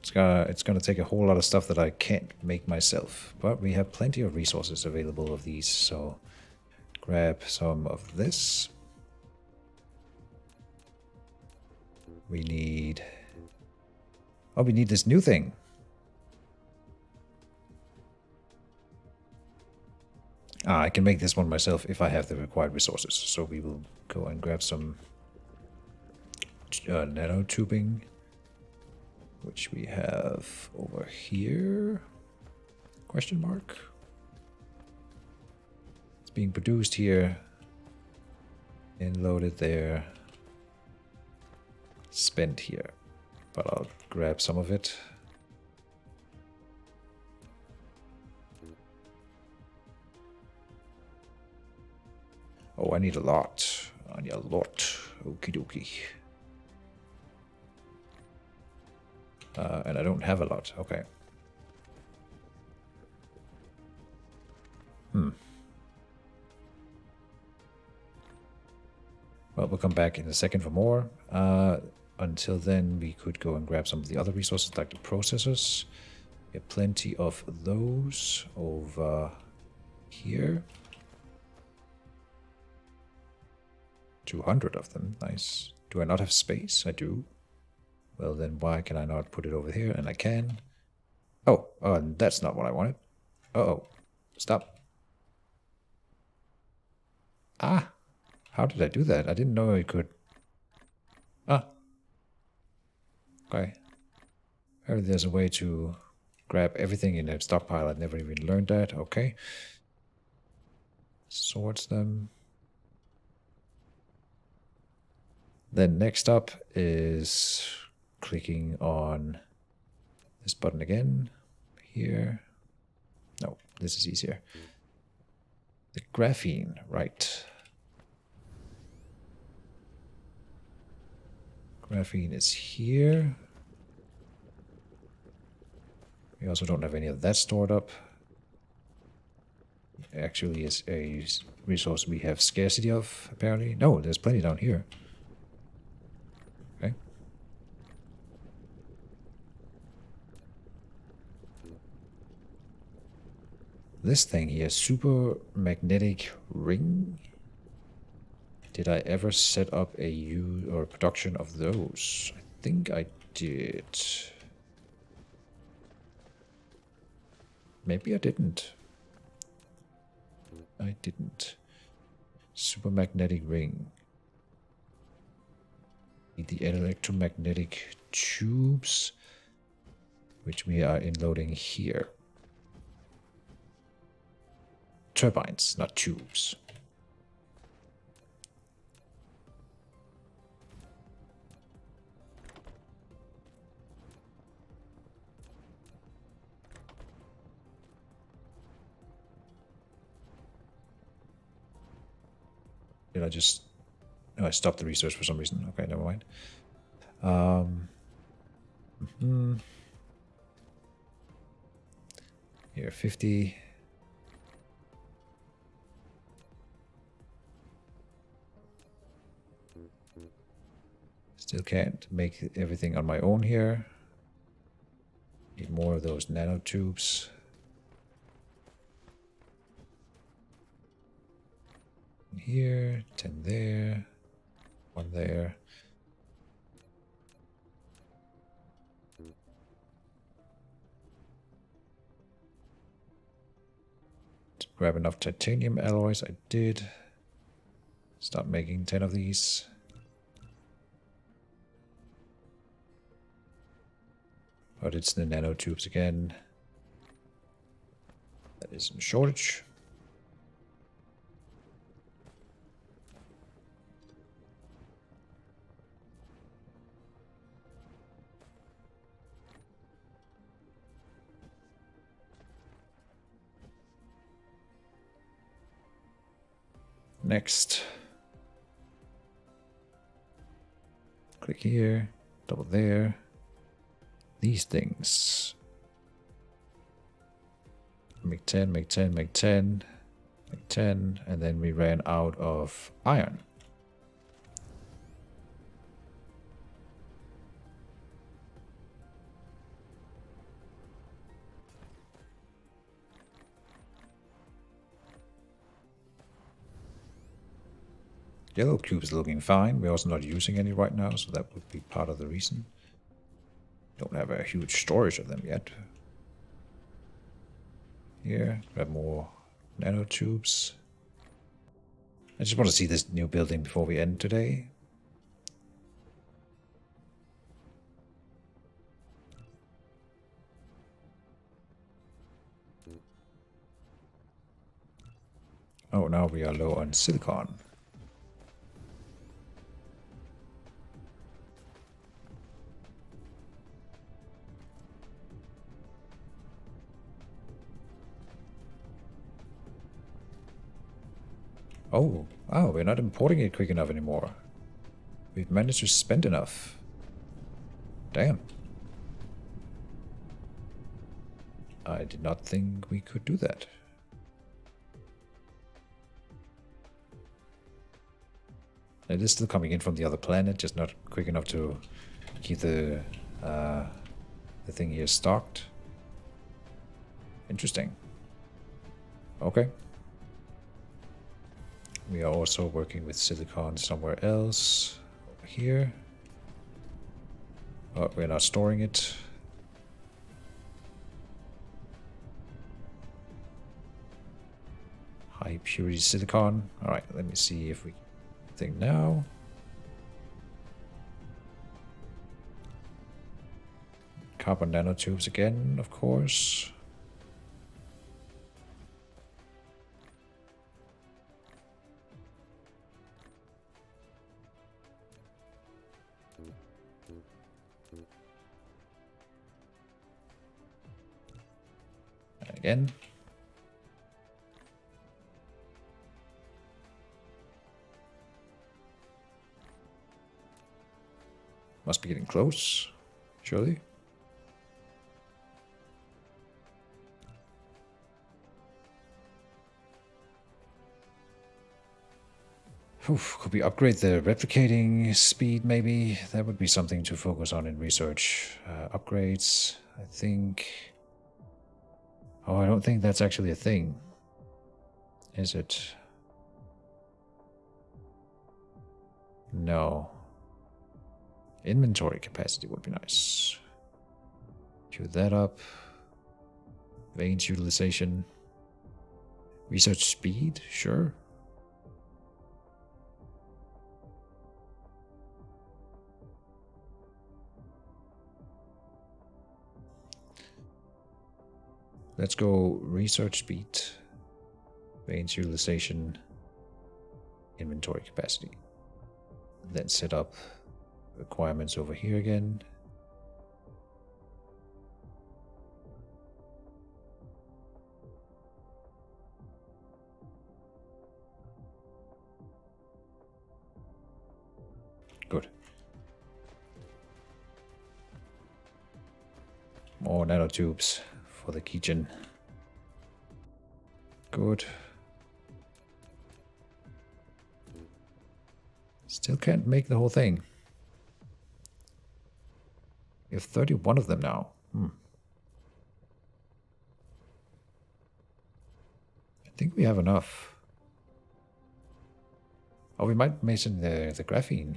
[SPEAKER 1] It's gonna take a whole lot of stuff that I can't make myself. But we have plenty of resources available of these, so grab some of this. We need... Oh, we need this new thing. I can make this one myself if I have the required resources. So we will go and grab some nanotubing, which we have over here. Question mark. It's being produced here and loaded there. Spent here. But I'll grab some of it. Oh, I need a lot. I need a lot. Okie dokie. And I don't have a lot. Okay. Well, we'll come back in a second for more. Until then, we could go and grab some of the other resources, like the processors. We have plenty of those over here. 200 of them. Nice. Do I not have space? I do. Well, then why can I not put it over here? And I can. Oh, that's not what I wanted. Uh-oh. Stop. Ah. How did I do that? I didn't know I could. Ah. Okay. Apparently there's a way to grab everything in a stockpile. I'd never even learned that. Okay. Sorts them. Then next up is clicking on this button again. Here. No, this is easier. The graphene, right. Graphene is here. We also don't have any of that stored up. Actually, is a resource we have scarcity of, apparently. No, there's plenty down here. Okay. This thing here, super magnetic ring. Did I ever set up a use or production of those? I think I did. Maybe I didn't. I didn't. Super magnetic ring. The electromagnetic tubes, which we are unloading here. Turbines, not tubes. Did I just... No, I stopped the research for some reason. Okay, never mind. Here, 50. Still can't make everything on my own here. Need more of those nanotubes. Here, 10 there, 1 there. To grab enough titanium alloys, I did. Stop making 10 of these. But it's the nanotubes again. That is in shortage. Next. Click here, double there. these things. Make 10, make 10, make 10, make 10, and then we ran out of iron. Yellow cube is looking fine. We're also not using any right now, so that would be part of the reason. Don't have a huge storage of them yet. Here, grab more nanotubes. I just want to see this new building before we end today. Oh, now we are low on silicon. Oh, we're not importing it quick enough anymore. We've managed to spend enough. Damn. I did not think we could do that. It is still coming in from the other planet, just not quick enough to keep the thing here stocked. Interesting. Okay. We are also working with silicon somewhere else. Over here. But we're not storing it. High purity silicon. Alright, let me see if we think now. Carbon nanotubes again, of course. And again. Must be getting close, surely. Oof, could we upgrade the replicating speed, maybe? That would be something to focus on in research. Upgrades, I think... Oh, I don't think that's actually a thing. Is it? No. Inventory capacity would be nice. Queue that up. Veins utilization. Research speed? Sure. Let's go research speed. Veins utilization. Inventory capacity. Then set up requirements over here again. Good. More nanotubes for the Keejchen. Good. Still can't make the whole thing. We have 31 of them now. I think we have enough. Oh, we might mention the graphene.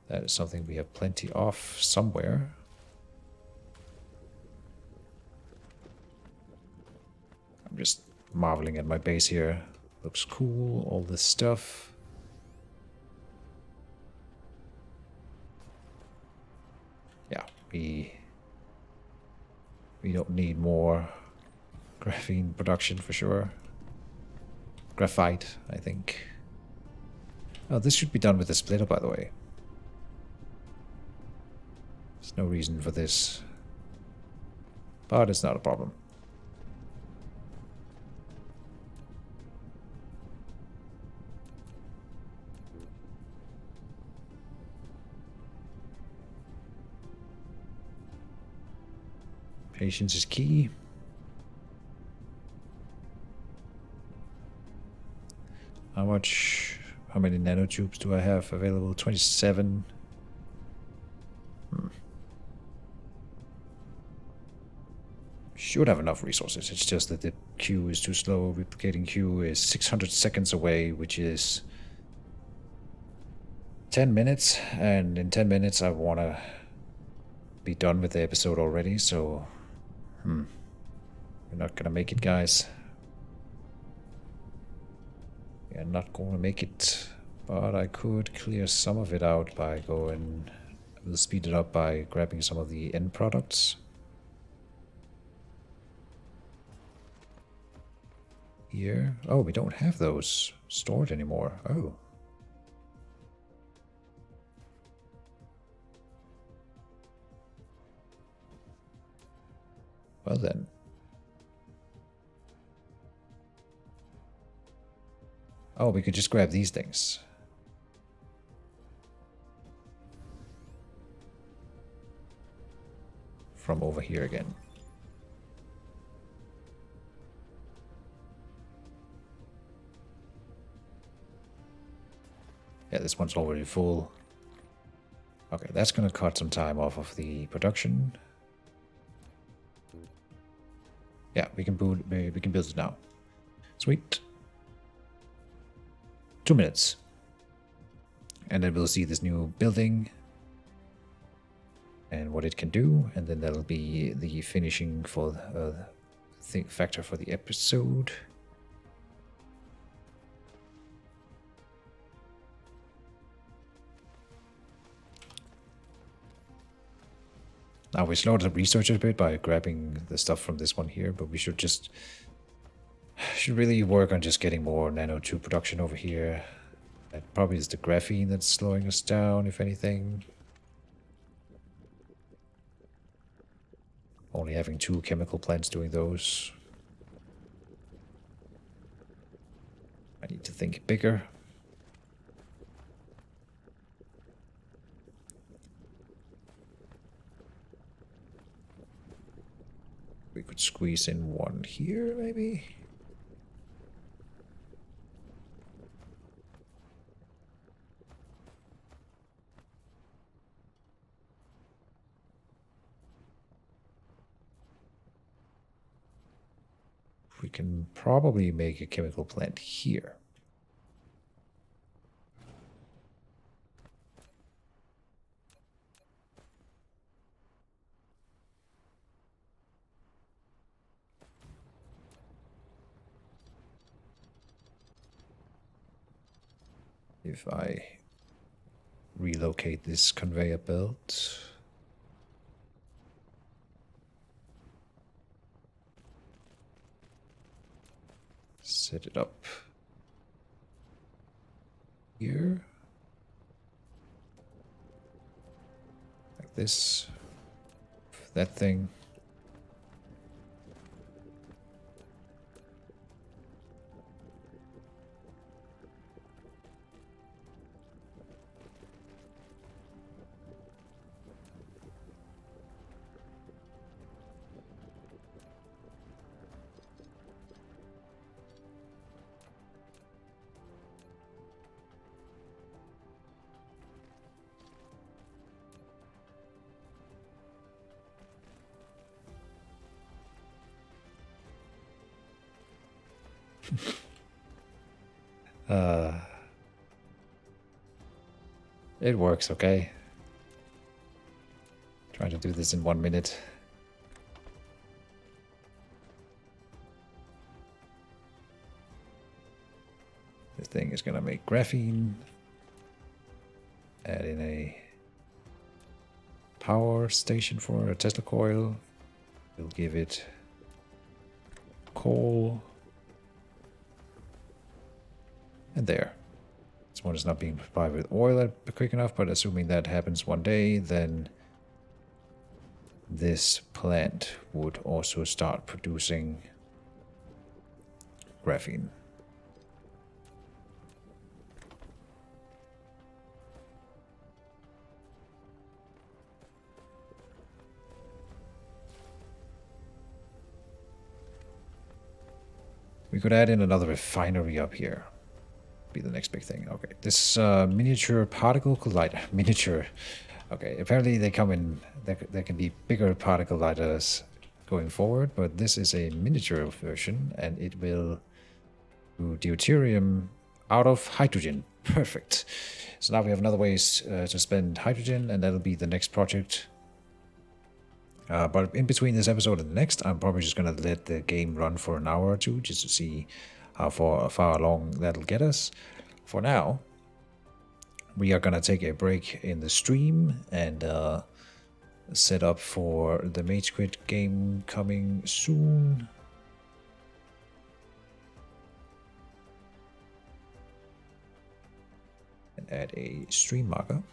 [SPEAKER 1] That is something we have plenty of somewhere. I'm just marveling at my base here. Looks cool, all this stuff. Yeah, we don't need more graphene production for sure. Graphite, I think. Oh, this should be done with the splitter, by the way. There's no reason for this. But it's not a problem. Patience is key. How many nanotubes do I have available? 27. Should have enough resources. It's just that the queue is too slow. Replicating queue is 600 seconds away, which is 10 minutes. And in 10 minutes, I want to be done with the episode already. So, we're not going to make it, guys. We're not going to make it. But I could clear some of it out by going... We'll speed it up by grabbing some of the end products. Here. Oh, we don't have those stored anymore. Oh. Well then. Oh, we could just grab these things. From over here again. Yeah, this one's already full. Okay, that's gonna cut some time off of the production. Yeah, we can build it now. Sweet. 2 minutes. And then we'll see this new building and what it can do, and then that'll be the finishing for the factor for the episode. Now we slowed the research a bit by grabbing the stuff from this one here, but we should really work on just getting more nanotube production over here. That probably is the graphene that's slowing us down, if anything. Only having 2 chemical plants doing those. I need to think bigger. We could squeeze in one here, maybe? We can probably make a chemical plant here. If I relocate this conveyor belt. Set it up here. Like this. That thing. It works, okay. Trying to do this in 1 minute. This thing is gonna make graphene. Add in a power station for a Tesla coil. We'll give it coal. And there. This one is not being supplied with oil quick enough, but assuming that happens one day, then this plant would also start producing graphene. We could add in another refinery up here. Be the next big thing. Okay, this miniature particle collider. Miniature. Okay, apparently they come in. There can be bigger particle colliders going forward, but this is a miniature version, and it will do deuterium out of hydrogen. Perfect. So now we have another ways to spend hydrogen, and that'll be the next project. But in between this episode and the next, I'm probably just going to let the game run for an hour or two just to see how far along that'll get us. For now, we are going to take a break in the stream and set up for the Mage Quit game coming soon. And add a stream marker.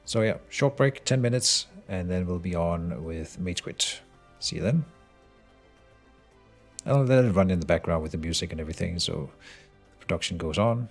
[SPEAKER 1] So yeah, short break, 10 minutes, and then we'll be on with Mage Quit. See you then. I'll let it run in the background with the music and everything, so production goes on.